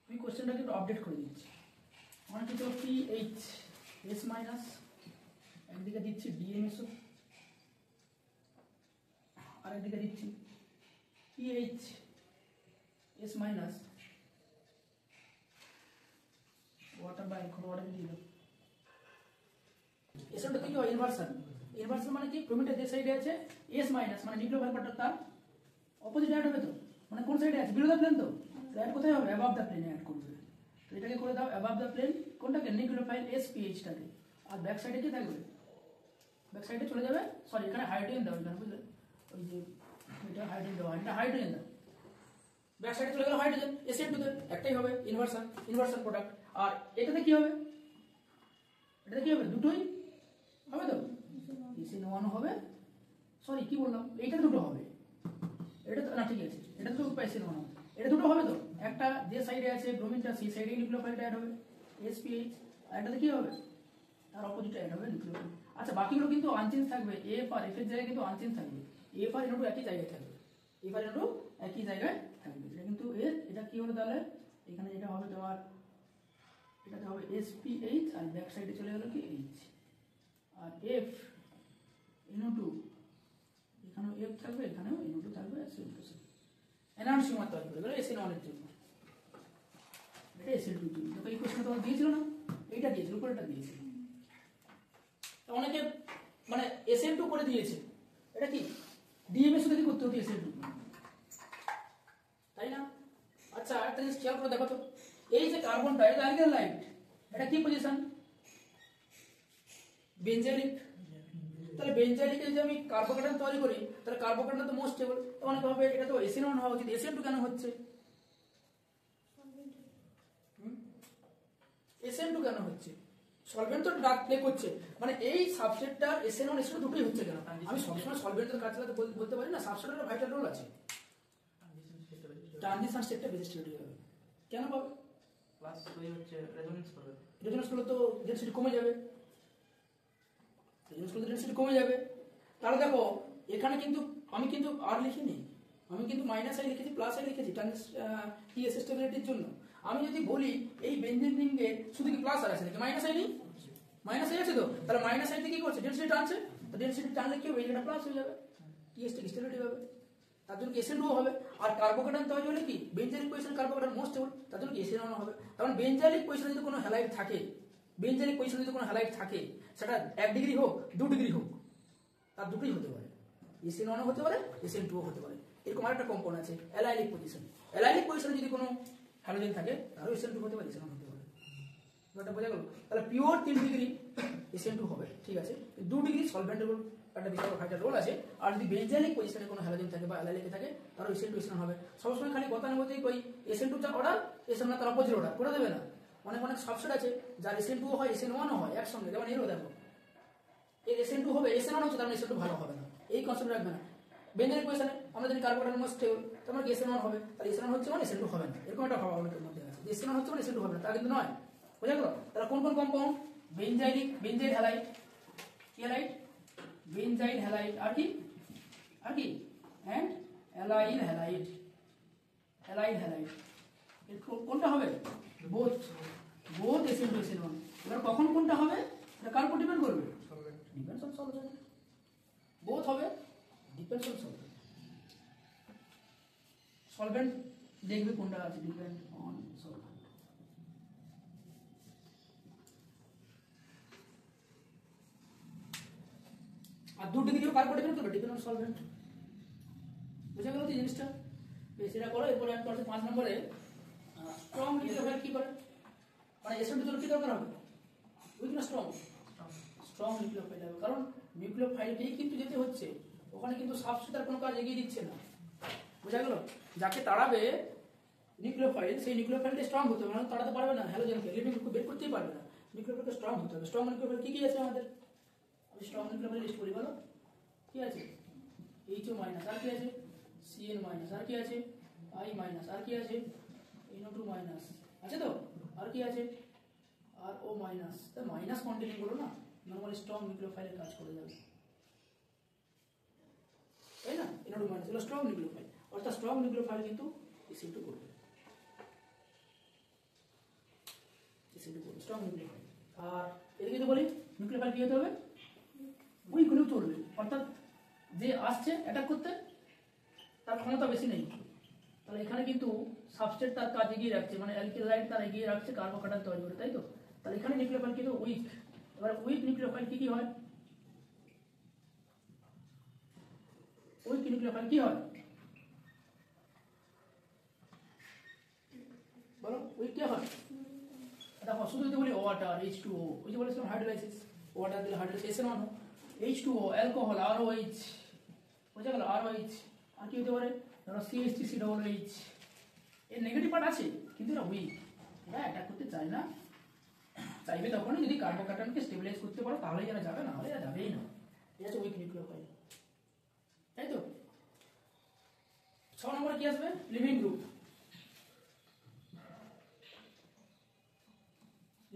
আমি কোশ্চেনটাকে একটু আপডেট করে দিচ্ছি। আমার কিন্তু PH S মাইনাস, একদিকে দিচ্ছি DMSO, আর একদিকে দিচ্ছি PH S মাইনাস ওয়াটার বা অ্যালকোহল ওয়াটার দিল। এসবটা কি হয় ইনভার্সন। ইনভার্সন মানে কি প্রোমিটার যে সাইডে আছে S মাইনাস মানে নিউক্লিওফাইলটা তার অপোজিট অ্যাড হবে তো, মানে কোন সাইডে আছে বিলো দ্য প্লেন, তো অ্যাড কোথায় হবে অ্যাবাভ দ্য প্লেনে অ্যাড করবে। তো এটাকে করে দাও অ্যাবাভ দ্য প্লেন, কোনটাকে নিউক্লিওফাইল SPH টাকে, আর ব্যাক সাইডে কি থাকবে, ব্যাক সাইডে চলে যাবে, সরি এখানে হাইড্রোজেন দাও, এখানে বুঝলে ওই যে এটা হাইড্রোজেন দাও, এটা হাইড্রোজেন দাও, ব্যাক সাইডে চলে গেল হাইড্রোজেন SN2 তে একটাই হবে ইনভার্সন, ইনভার্সন প্রোডাক্ট। আর এটাতে কি হবে, এটাতে কি হবে দুটোই হবে তো, SN1 হবে, সরি কি বললাম, এইটা দুটো হবে, এটা তো না ঠিক আছে, এটা তো SN1 হবে, এটা দুটো হবে তো, একটা যে সাইডে আছে ব্রোমিনটা সেই সাইডে নিউক্লিওফাইলটা অ্যাড হবে SPH, আর এটাতে কি হবে তার অপোজিট অ্যাড হবে নিউক্লিওফাইল। আচ্ছা বাকিগুলো কিন্তু আনচেঞ্জ থাকবে, F আর F এর জায়গায় কিন্তু আনচেঞ্জ থাকবে, F আর N2 একই জায়গায় থাকবে, F আর N2 একই জায়গায় থাকবে। এটা কিন্তু এটা কি হবে তাহলে, এখানে এটা হবে তোমার, এটাতে হবে SPH আর ব্যাক সাইডে চলে গেল কি H, আর F NO2 এখানেও F থাকবে, এখানেও NO2 থাকবে, এনহান্সিং তৈরি করে গেল SN1 এর জন্য, এটা SN2 এর জন্য। তো এই কোশ্চেন তোমার দিয়েছিল না, এইটা দিয়েছিল, উপরেটা দিয়েছিল, অনেকে মানে SN2 করে দিয়েছে, এটা কি DMS কি করতে হতো SN2, তাই না? আচ্ছা একটা জিনিস খেয়াল করে দেখো তো, এই যে কার্বনটা এটা অ্যালকেন লাইট, এটা কি পজিশন বেঞ্জালিক, তাহলে বেঞ্জালিকে যদি আমি কার্বোকেটান তৈরি করি তাহলে কার্বোকেটান তো মোস্ট স্টেবল, তখন হবে এটা তো SN1 হওয়া উচিত, SN2 কেন হচ্ছে, SN2 কেন হচ্ছে, সলভেন্ট তো ডার্ক প্লে করছে, মানে এই সাবস্ট্রেটটা SN1 SN2 দুটোই হচ্ছে কেন, আমি সবসময় সলভেন্টের কাজ চালাতে বলতে পারি না, সাবস্ট্রেটের ভাইটাল রোল আছে, ট্রানজিশন স্টেটটা বেশি স্টেবিলিটি হবে, কেন পাবে প্লাস ওই হচ্ছে রেজোনেন্স করবে, রেজোনেন্স করলে তো ডেনসিটি কমে যাবে, রেজোনেন্স করলে ডেনসিটি কমে যাবে। তাহলে দেখো এখানে কিন্তু আমি কিন্তু আর লিখিনি, আমি কিন্তু মাইনাস আই লিখেছি প্লাস আই লিখেছি TS স্টেবিলিটির জন্য। আমি যদি বলি এই বেনজিন রিংয়ে শুধু কি প্লাস আর আছে নাকি মাইনাস আই নেই, মাইনাস আই আছে তো, তাহলে মাইনাস আইতে কি করছে ডেনসিটি টানছে, তো ডেনসিটি টানলে কি হবে এটা প্লাস হয়ে যাবে, TS স্টেবিলিটি হবে, তার জন্য SN2 হবে। আর কার্বোকেটান তৈরি হলে কি বেঞ্জালিক পজিশন কার্বোকেটান মোস্ট স্টেবল, তার জন্য SN1 হবে। কারণ বেঞ্জালিক পজিশনে যদি কোনো হ্যালাইড থাকে, বেঞ্জালিক পজিশনে যদি কোনো হ্যালাইড থাকে সেটা 1 ডিগ্রি হোক 2 ডিগ্রি হোক, তার দুটোই হতে পারে, SN1 হতে পারে SN2 হতে পারে। এরকম আরেকটা কম্পাউন্ড আছে অ্যালাইলিক পজিশন, অ্যালাইলিক পজিশনে যদি কোনো হ্যালোজেন থাকে তাহলে SN2 হতে পারে, SN1 হতে পারে, ব্যাপারটা বোঝা গেল। তাহলে পিওর 3 ডিগ্রি SN2 হবে, ঠিক আছে, 2 ডিগ্রি সলভেন্টের একটা বিশাল ভাইটাল রোল আছে। আর যদি বেঞ্জালিক পজিশনে কোনো হ্যালোজেন থাকে বা অ্যালাইলিকে থাকে তাহলে SN2 SN1 হবে। সবসময় খালি কথা নেবো যে ওই SN2 টা অর্ডার SN1 তার অপোজিট অর্ডার করে দেবে না, অনেক অনেক সাবসেট আছে যার SN2 হয় SN1 হয় একসঙ্গে, যেমন এরও দেখো এর SN2 হবে SN1 হচ্ছে, তার মানে SN2 ভালো হবে না, এই কনসেপ্ট রাখবে না। বেঞ্জালিক পজিশনে আমরা যদি কার্বোকেটান মোস্ট স্টেবল, তার মানে SN1 হবে, তাহলে SN1 হচ্ছে মানে SN2 হবে না, এরকম একটা ভাবা অনেকের মধ্যে আছে, SN1 হচ্ছে মানে SN2 হবে না, তা কিন্তু নয়, বোঝা গেল। তাহলে কোন কোন কম্পাউন্ড, বেঞ্জাইলিক, বেঞ্জাইল হ্যালাইড, কি হ্যালাইড, বেঞ্জাইল হ্যালাইড, আর কি and allyl halide, allyl halide, এর কোনটা হবে বোথ SN2 SN1। এবার কখন কোনটা হবে এটা কার উপর ডিপেন্ড করবে, ডিপেন্ডস অন সলভেন্ট, বোথ হবে ডিপেন্ডস অন সলভেন্ট, সলভেন্ট দেখবে কোনটা আছে ডিপেন্ড অন সলভেন্ট। আর 2 ডিগ্রিও কার উপর ডিপেন্ড করবে, ডিপেন্ড অন সলভেন্ট, বুঝা গেল তো জিনিসটা। সেটা করো। এরপরে একটা আছে 5 নম্বরে স্ট্রং নিউক্লিওফাইল কি করে, মানে SN2 কি দরকার হবে, উইক না স্ট্রং? স্ট্রং নিউক্লিওফাইল হবে, কারণ নিউক্লিওফাইলকেই কিন্তু যেতে হচ্ছে, ওখানে কিন্তু সাবস্ট্রেট আর কোনো কাজ এগিয়ে দিচ্ছে না। বোঝা গেল? যাকে তাড়াবে নিউক্লিওফাইল, সেই নিউক্লিওফাইলটা স্ট্রং হতে হবে, মানে তাড়াতে পারবে না হ্যালোজেনকে, লিভিং গ্রুপকে বের করতেই পারবে না। নিউক্লিওফাইলকে স্ট্রং হতে হবে। স্ট্রং নিউক্লিওফাইল কি কি আছে আমাদের? আমি স্ট্রং নিউক্লিওফাইল লিস্ট করি, বলো কি আছে? HO মাইনাস, আর কি আছে? CN মাইনাস, আর কি আছে? I মাইনাস, আর কি আছে? NO2 মাইনাস, আছে তো? আর কি আছে? RO minus. তা মাইনাস কন্টেনিং গুলো না নরমালি স্ট্রং নিউক্লিওফাইলের কাজ করে যাবে, তাই না? NO2 মাইনাস এগুলো স্ট্রং নিউক্লিওফাইল, অর্থাৎ স্ট্রং নিউক্লিওফাইল কিন্তু SN2 করবে, SN2 করবে স্ট্রং নিউক্লিওফাইল। আর এদিকে যদি বলি নিউক্লিওফাইল কি হতে হবে? উইক হলেও চলবে, অর্থাৎ যে আসছে অ্যাটাক করতে তার ক্ষমতা বেশি নেই, তাহলে এখানে কিন্তু সাবস্ট্রেট তার কাজ এগিয়ে রাখছে, মানে অ্যালকিলাইড তার এগিয়ে রাখছে কার্বোকাটায়ন তৈরি করে, তাই তো? তাহলে এখানে নিউক্লিওফাইল কিন্তু উইক। এবার উইক নিউক্লিওফাইল কি কি হয়? উইক নিউক্লিওফাইল কি হয় বলো? উইক কি হয়? দেখো শুধু যদি বলি ওয়াটার, H2O, ওই যে বলেছিলাম হাইড্রোলাইসিস, ওয়াটার দিলে hydrolysis SN1, H2O, alcohol ROH, বোঝা গেল? ROH। আর কি হতে পারে? ধরো CH3COOH, এর নেগেটিভ পার্ট আছে কিন্তু এটা উইক, এটা অ্যাটাক করতে চায় না, চাইবে তখনই যদি কার্বোকাটায়নকে স্টেবিলাইজ করতে পারো, তাহলেই এরা যাবে, না হলে এরা যাবেই না। এটা হচ্ছে উইক নিউক্লিওফাইল, তাই তো? 6 নম্বরে কি আসবে? Living group.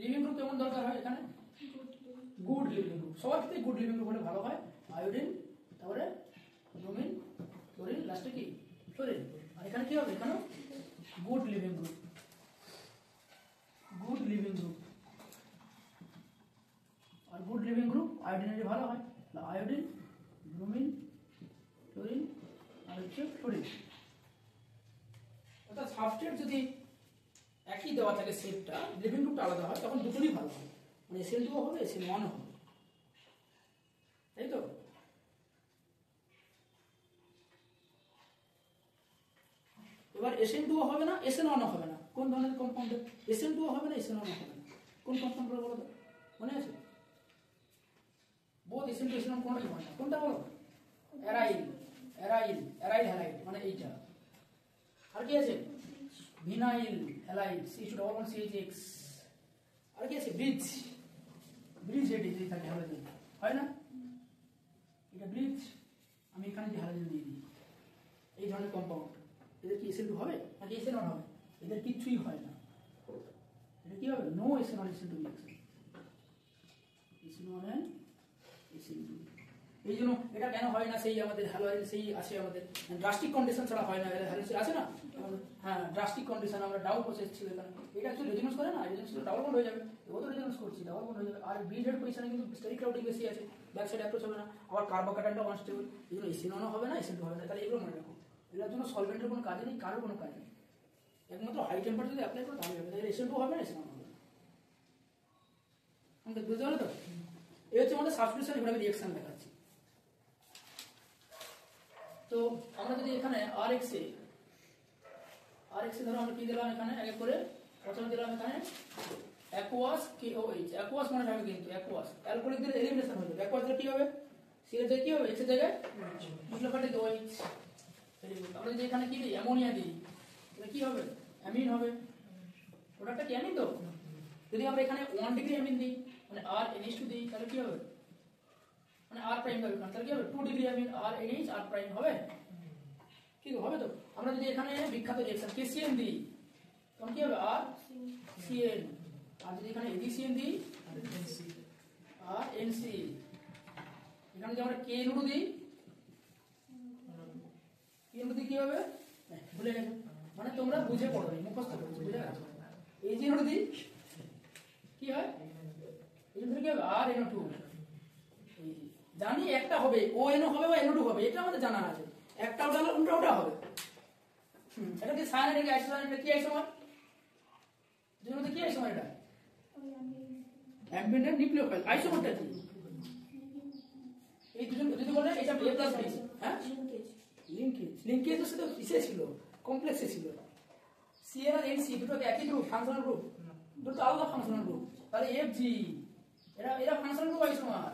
লিভিং গ্রুপ কেমন দরকার হয় এখানে? গুড লিভিং গ্রুপ, সবার ক্ষেত্রে গুড লিভিং গ্রুপ হলে ভালো হয়। আয়োডিন, তারপরে ব্রোমিন, ক্লোরিন, লাস্টে কি? ফ্লোরিন। আর এখানে কি হবে? এখানে good leaving group, good leaving group. আর গুড লিভিং গ্রুপ আয়োডিনের ভালো হয়, আয়োডিন, ব্রোমিন, ক্লোরিন, আর হচ্ছে ফ্লোরিন। অর্থাৎ সাবস্ট্রেট যদি একই দেওয়া থাকে সেটটা, লিভিং গ্রুপটা আলাদা হয়, তখন দুটোই ভালো হয়, মানে SN2 হবে, SN1 হবে, তাই তো? এবার SN2 হবে না, SN1 হবে না, কোন ধরনের কম্পাউন্ড? SN2 হবে না, SN1 হবে না, কোন কম্পাউন্ড বলো তো? মনে আছে? বোধ SN2 SN1 কোনটাই হয় না, কোনটা বলো? অ্যারাইল, অ্যারাইল, অ্যারাইল হ্যালাইড, মানে এইটা। আর কি আছে? Vinyl halide, CH211CHX। আর কি আছে? ব্রিজ, ব্রিজ রেডি যদি থাকে হ্যালোজেন, হয় না? এটা ব্রিজ, আমি এখানে যে হ্যালোজেন দিয়ে দিই, এই ধরনের কম্পাউন্ড, এদের কি SN2 হবে নাকি SN1 হবে? এদের কিছুই হয় না, এটা কি হবে? No SN1 SN2 reaction, SN1 and SN2। এই জন্য এটা কেন হয় না? সেই আমাদের হ্যালোজেন সেই আছে আমাদের ড্রাস্টিক কন্ডিশন ছাড়া হয় না, হ্যালোজেন আছে না? হ্যাঁ, ড্রাস্টিক কন্ডিশন, আমরা ডাবল প্রসেস ছিল এখানে, এটা অ্যাকচুয়ালি রেজোনেন্স করে না, রেজোনেন্স করে ডাবল বন্ড হয়ে যাবে, ও তো রেজোনেন্স করছি, ডাবল বন্ড হয়ে যাবে। আর ব্রিজ হেড পজিশনে কিন্তু স্টেরিক ক্রাউডিং বেশি আছে, ব্যাক সাইড অ্যাপ্রোচ হবে না, আবার কার্বোকাটায়নটা আনস্টেবল, এই জন্য SN1 হবে না, SN2 হবে না। তাহলে এগুলো মনে রাখো, এগুলোর জন্য সলভেন্টের কোনো কাজ নেই, কারোর কোনো কাজ নেই, একমাত্র হাই টেম্পারেচার যদি অ্যাপ্লাই করো তাহলে হবে, তাহলে SN2 হবে না, SN1 হবে না। আমাদের বুঝতে পারলে তো? এই হচ্ছে আমাদের সাবস্টিটিউশন, এগুলো আমি রিঅ্যাকশন দেখাচ্ছি। তো আমরা যদি এখানে RX এ ধরো আমরা কি দিলাম এখানে, এক এক করে প্রথমে দিলাম এখানে অ্যাকোয়াস KOH, অ্যাকোয়াস মানে হবে কিন্তু অ্যাকোয়াস, অ্যালকোহলিক দিলে এলিমিনেশন হয়ে যাবে, অ্যাকোয়াস দিলে কি হবে? C এর জায়গায় কি হবে? H এর জায়গায় নিউক্লিওফাইল OH। Very good. আমরা যদি এখানে কি দিই? অ্যামোনিয়া দিই, তাহলে কি হবে? অ্যামিন হবে। প্রোডাক্টটা কি অ্যামিন তো? যদি আমরা এখানে 1 ডিগ্রি অ্যামিন দিই, মানে RNH2 দিই, তাহলে কি হবে? মানে R প্রাইম হবে, তাহলে কি হবে? 2 degree amine RNH R prime হবে, ঠিক হবে তো? আমরা যদি এখানে বিখ্যাত রিঅ্যাকশন KCN দিই, তখন কি হবে? RCN। আর যদি এখানে ADCN দিই, RNC। এখানে যদি আমরা KNO2 দিই, KNO2 দিই কি হবে? ভুলে গেছো, মানে তোমরা বুঝে পড়ো, মুখস্থ করো, বুঝে গেছো? AgNO2 দিই কি হয়? AgNO2 কি হবে? RNO2। জানি একটা হবে, ONO হবে বা NO2 হবে, এটা আমাদের জানা আছে, একটা ওটা হলে ওটা হবে। এটা কি সায়ানাইড আইসোসায়ানাইড, এটা কি আইসোমার? দুটোর মধ্যে কি আইসোমার? এটা অ্যাম্বিয়েন্ট নিউক্লিওফাইল, আইসোমারটা কি? এই দুজন যদি বলে এটা A প্লাস B, হ্যাঁ, লিংকেজ তো সেটা কিসে ছিল? কমপ্লেক্সে ছিল। CN আর NC দুটো কি একই গ্রুপ, ফাংশনাল গ্রুপ? দুটো আলাদা ফাংশনাল গ্রুপ, তাহলে FG এরা এরা ফাংশনাল গ্রুপ আইসোমার।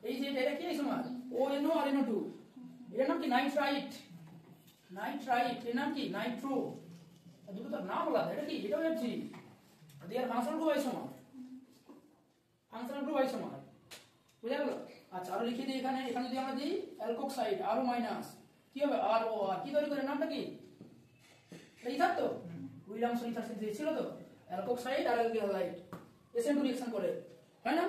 এই যে এটা কি আইসোমার? ONO আর NO2, এর নাম কি নাইট্রাইট। নাইট্রাইট এর নাম কি নাইট্রো। দুটো তো নাম আলাদা। এটা কি? এটাও FG। They are functional group isomer. Functional group isomer বুঝা গেল? আচ্ছা আরো লিখে দিই এখানে। এখানে যদি আমরা দিই অ্যালকোক্সাইড RO মাইনাস, কি হবে? ROR। কি তৈরি করে? নামটা কি? ইথার তো, উইলিয়ামসন ইথার সিনথেসিস ছিল তো, অ্যালকোক্সাইড আর অ্যালডিহাইড SN2 রিঅ্যাকশন করে, হয় না?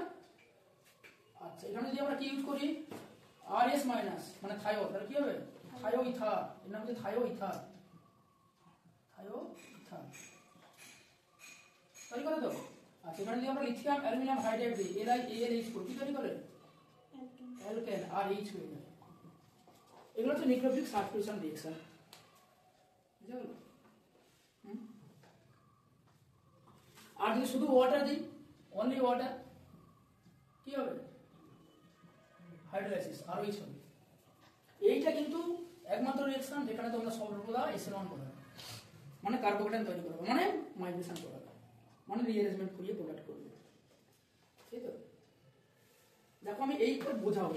আচ্ছা এখানে যদি আমরা কি ইউজ করি RS মাইনাস মানে থাইও, তাহলে কি হবে? থাইও ইথার। এর নাম হচ্ছে থাইও ইথার। থাইও ইথার তৈরি করে তো। আচ্ছা এখানে যদি আমরা লিথিয়াম অ্যালুমিনিয়াম হাইড্রাইড দিই LiAlH করি, কি তৈরি করে? অ্যালকেন RH হয়ে যায়। এগুলো হচ্ছে নিউক্লিওফিলিক সাবস্টিটিউশন রিঅ্যাকশন। বুঝা গেল? আর যদি শুধু ওয়াটার দিই, অনলি ওয়াটার, কি হবে? হাইড্রোলাইসিস ROH হবে। এইটা কিন্তু একমাত্র রিঅ্যাকশন যেখানে তোমরা সর্বদা SN1 করবে, মানে কার্বোকেটাইন তৈরি করবে, মানে মাইগ্রেশন করবে, মানে রিঅ্যারেঞ্জমেন্ট করিয়ে প্রোডাক্ট করবে। ঠিক তো? দেখো আমি এইটা বোঝাবো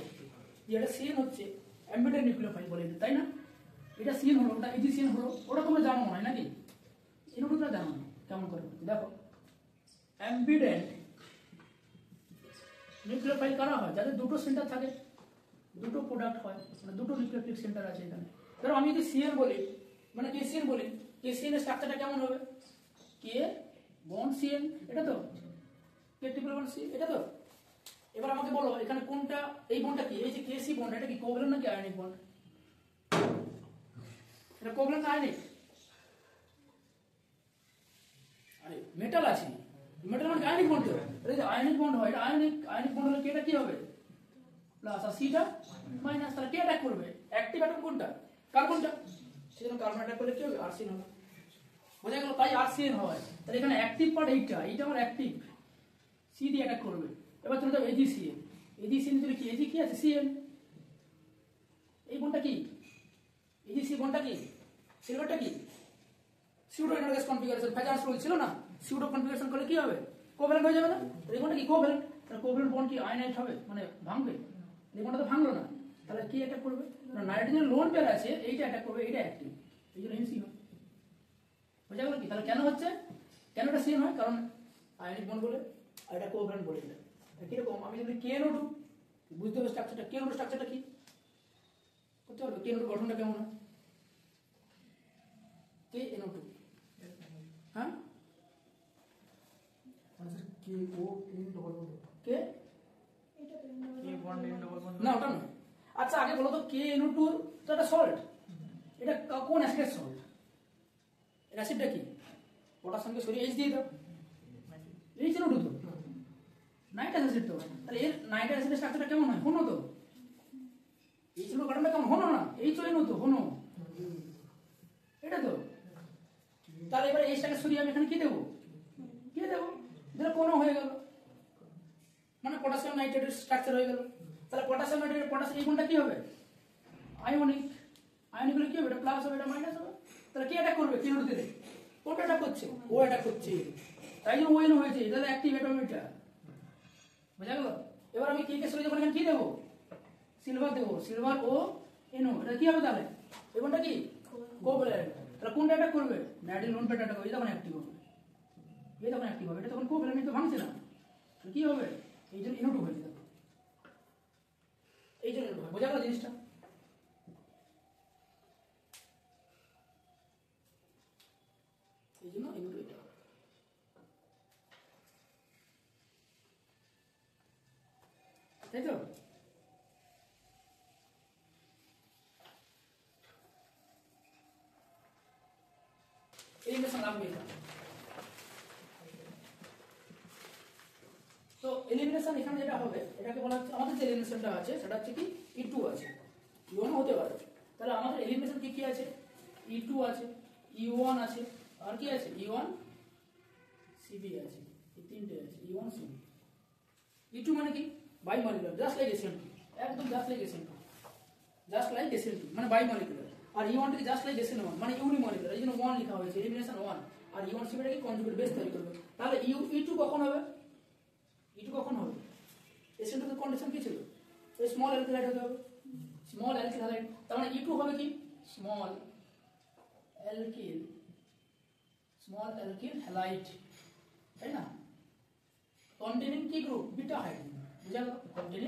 যে এটা CN হচ্ছে অ্যাম্বিডেন্ট নিউক্লিওফাইল বলে, তাই না? এটা CN হলো, ওটা AgCN হলো, ওটা তোমরা জানো না নাকি? এটা তোমরা জানো না কেমন করে? দেখো অ্যাম্বিডেন্ট নিউক্লিওফাইল কারা হয়? যাদের দুটো সেন্টার থাকে, দুটো প্রোডাক্ট হয়, মানে দুটো নিউক্লিওফিলিক সেন্টার আছে এখানে। ধরো আমি যদি CN বলি, মানে KCN বলি, KCN এর স্ট্রাকচারটা কেমন হবে? K বন্ড CN, এটা তো K ট্রিপল বন্ড C, এটা তো। এবার আমাকে বলো এখানে কোনটা, এই বন্ডটা কি? এই যে KC বন্ড, এটা কি কোভ্যালেন্ট নাকি আয়নিক বন্ড? এটা কোভ্যালেন্ট না আয়নিক? আরে মেটাল আছে, মেটাল মানে আয়নিক বন্ড। এটা যদি আয়নিক বন্ড হয়, এটা আয়নিক বন্ড হলে কেটা কি হবে? প্লাস, আর সিটা মাইনাস। তাহলে কে অ্যাটাক করবে? অ্যাক্টিভ অ্যাটম কোনটা? কার্বনটা। সেজন্য কার্বন অ্যাটাক করলে কি হবে? আরসিএন হবে। বোঝা গেল? তাই আরসিএন হয়। তাহলে এখানে অ্যাক্টিভ পার্ট এইটা আমার অ্যাক্টিভ, সি দিয়ে অ্যাটাক করবে। এবার চলে যাবে AgCN। AgCN যদি কি, Ag কি আছে? CN। এই বন্ডটা কি? AgC বন্ডটা কি? সিলভারটা কি? সিউডো এনার্গাস কনফিগারেশন, ফ্যাজার্স রুল ছিল না? সিউডো কনফিগারেশন করলে কি হবে? কোভ্যালেন্ট হয়ে যাবে না? এই বন্ডটা কি কোভ্যালেন্ট? তাহলে কোভ্যালেন্ট বন্ড কি আয়নাইট হবে, মানে ভাঙবে? এই বন্ডটা তো ভাঙলো না, তাহলে কি অ্যাটাক করবে? না, নাইট্রোজেন লোন পেয়ার আছে, এইটা অ্যাটাক করবে, এইটা অ্যাক্টিভ, এই জন্য NC হয়। বোঝা গেল কি? তাহলে কেন হচ্ছে, কেন এটা CN হয়? কারণ আয়নিক বন্ড বলে, আর এটা কোভ্যালেন্ট বলে। এটা কিরকম? আমি যদি KNO2 বুঝতে হবে স্ট্রাকচারটা, KNO2 স্ট্রাকচারটা কি করতে পারবে? KNO2 গঠনটা কেমন হয়? KNO2, হ্যাঁ কে বন্ড এন ডবল বন্ড না, ওটা নয়। আচ্ছা আগে বলো তো KNO2 তো একটা সল্ট, এটা কোন অ্যাসিডের সল্ট? এর অ্যাসিডটা কি? পটাশিয়ামকে সরিয়ে H দিয়ে দাও, HNO2 তো নাইট্রাস অ্যাসিড তো। তাহলে এর নাইট্রাস অ্যাসিডের স্ট্রাকচারটা কেমন হয়? হনো তো। HNO গঠনটা কেমন? হনো না, HNO তো হনো, এটা তো। তাহলে এবার এইটাকে সরিয়ে আমি এখানে কি দেবো? কি দেবো? যেটা কোনো হয়ে গেল, মানে পটাশিয়াম নাইট্রেটের স্ট্রাকচার হয়ে গেল। তাহলে পটাশিয়াম নাইট্রেট, পটাশিয়াম এই কোনটা কি হবে? আয়নিক। আয়নিক হলে কি হবে? এটা প্লাস হবে, এটা মাইনাস হবে। তাহলে কি অ্যাটাক করবে? KNO2 দিলে কোনটা অ্যাটাক করছে? ও অ্যাটাক করছে, তাই জন্য ON হয়েছে। তাহলে অ্যাক্টিভ অ্যাটম এটা। বুঝা গেল? এবার আমি কে সরিয়ে যখন এখানে কি দেবো? সিলভার দেবো, সিলভার ও NO, এটা কি হবে তাহলে? এই কোনটা কি? কোভ্যালেন্ট। তাহলে কোনটা অ্যাটাক করবে? নাইট্রোজেন লোন পেয়ার অ্যাটাক করবে, এটা তখন অ্যাক্টিভ হবে, এটা তখন অ্যাক্টিভ হবে। এটা তখন কোভ্যালেন্ট তো ভাঙছে না, কি হবে? এই জন্য NO2 হয়ে যাবে, এই জন্য NO2 হয়। বোঝা গেল জিনিসটা? এই জন্য NO2 এটা হবে। তাই তো? এলিমিনেশন লাগবে এটা। তো এলিমিনেশন এখানে যেটা হবে, এটাকে বলা হচ্ছে, আমাদের যে এলিমিনেশনটা আছে সেটা হচ্ছে কি E2 আছে, E1 হতে পারে। তাহলে আমাদের এলিমিনেশন কি কি আছে? E2 আছে, E1 আছে, আর কি আছে? E1 CB আছে, এই তিনটে আছে, E1 CB। E2 মানে কি? By molecular, just like SN2, একদম just like SN2, just like SN2 মানে বাই মলিকুলার। আর E1 টা জাস্ট লাইক SN1 মানে ইউনি মলিকুলার, এই জন্য 1 লেখা হয়েছে, এলিমিনেশন 1। আর E1 CB টা কি কনজুগেট বেস তৈরি করবে। তাহলে E2 কখন হবে? E2 কখন হবে? SN2 এর কন্ডিশন কি ছিল ওই স্মল অ্যালকিল হাইড হতে হবে স্মল অ্যালকিল হাইড তার মানে E2 হবে কি স্মল অ্যালকিল হ্যালাইড তাই না কন্টেনিং কি গ্রুপ বিটা হাইড্রোজেন বুঝা গেল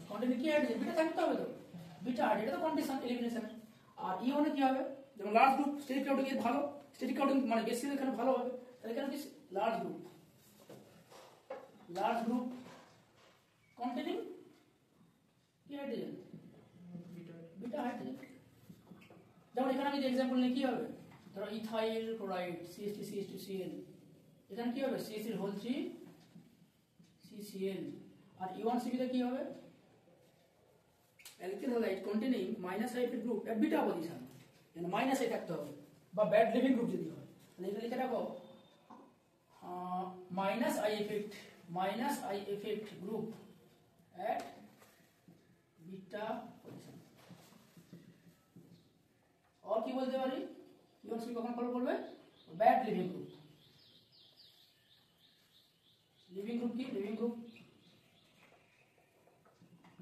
কন্টেনিং কি হাইড্রোজেন বিটা থাকতে হবে তো বিটা হাইড্রোজেন এটা তো কন্ডিশন এলিমিনেশন আর E1 এ কি হবে যেমন লার্জ গ্রুপ স্টেরিক ক্রাউডিং এর ভালো স্টেরিক ক্রাউডিং মানে বেশি এখানে ভালো হবে তাহলে এখানে কি লার্জ গ্রুপ কন্টেনিং কি হাইড্রোজেন বিটা হাইড্রোজেন যেমন এখানে আমি যে एग्जांपल নিই কি হবে ধরো ইথাইল ক্লোরাইড CH2CH2Cl এখানে কি হবে CH3 CCl আর E1CB তে কি হবে alkyl halide containing minus I effect group at beta position মানে মাইনাস আই থাকতে হবে বা ব্যাড লিভিং গ্রুপ যদি হয় তাহলে এটা লিখে রাখো minus I effect group at beta position और কি বলতে পারি E1CB কখন ফলো করবে bad living group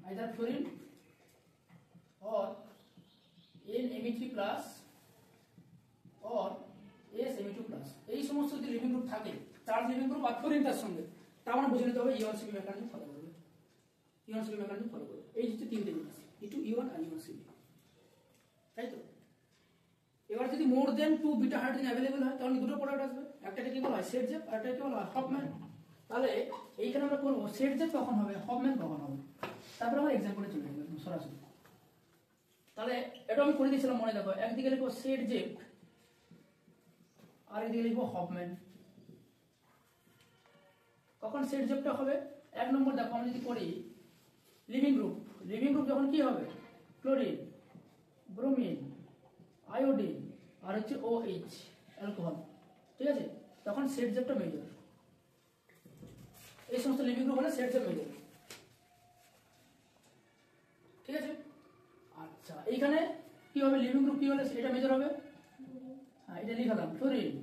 either fluorine or NMe3 plus or SMe2 plus এই সমস্ত যে লিভিং গ্রুপ থাকে চার্জ লিভিং গ্রুপ আর ফ্লোরিন তার সঙ্গে তা আমরা বুঝে নিতে হবে E1CB মেকানিজম ফলো করবে এই হচ্ছে তিনটে জিনিস E2 E1 আর E1CB তাই তো এবার যদি মোর দেন 2 বিটা হাইড্রোজেন अवेलेबल হয় তাহলে দুটো প্রোডাক্ট আসবে একটাকে কি বলা হয় সেট জেপ আর একটাকে বলা হয় হফম্যান তাহলে এইখানে আমরা করব সেট জেপ কখন হবে হফম্যান কখন হবে তারপর আমরা एग्जांपले চলে যাব সরাসরি তাহলে এটা আমি করে দিয়েছিলাম মনে দেখো একদিকে লিখব সেট জেপ আর একদিকে লিখব হফম্যান কখন সেট জেপটা হবে এক নম্বর দেখো আমরা যদি করি লিভিং গ্রুপ যখন কি হবে ক্লোরিন ব্রোমিন আয়োডিন আর হচ্ছে OH অ্যালকোহল ঠিক আছে তখন সেট জেপটা মেজর এই সমস্ত লিভিং গ্রুপ হলে সেট জেপ মেজর ঠিক আছে আচ্ছা এইখানে কি হবে লিভিং গ্রুপ কি হলে এটা মেজর হবে হ্যাঁ এটা লিখলাম fluorine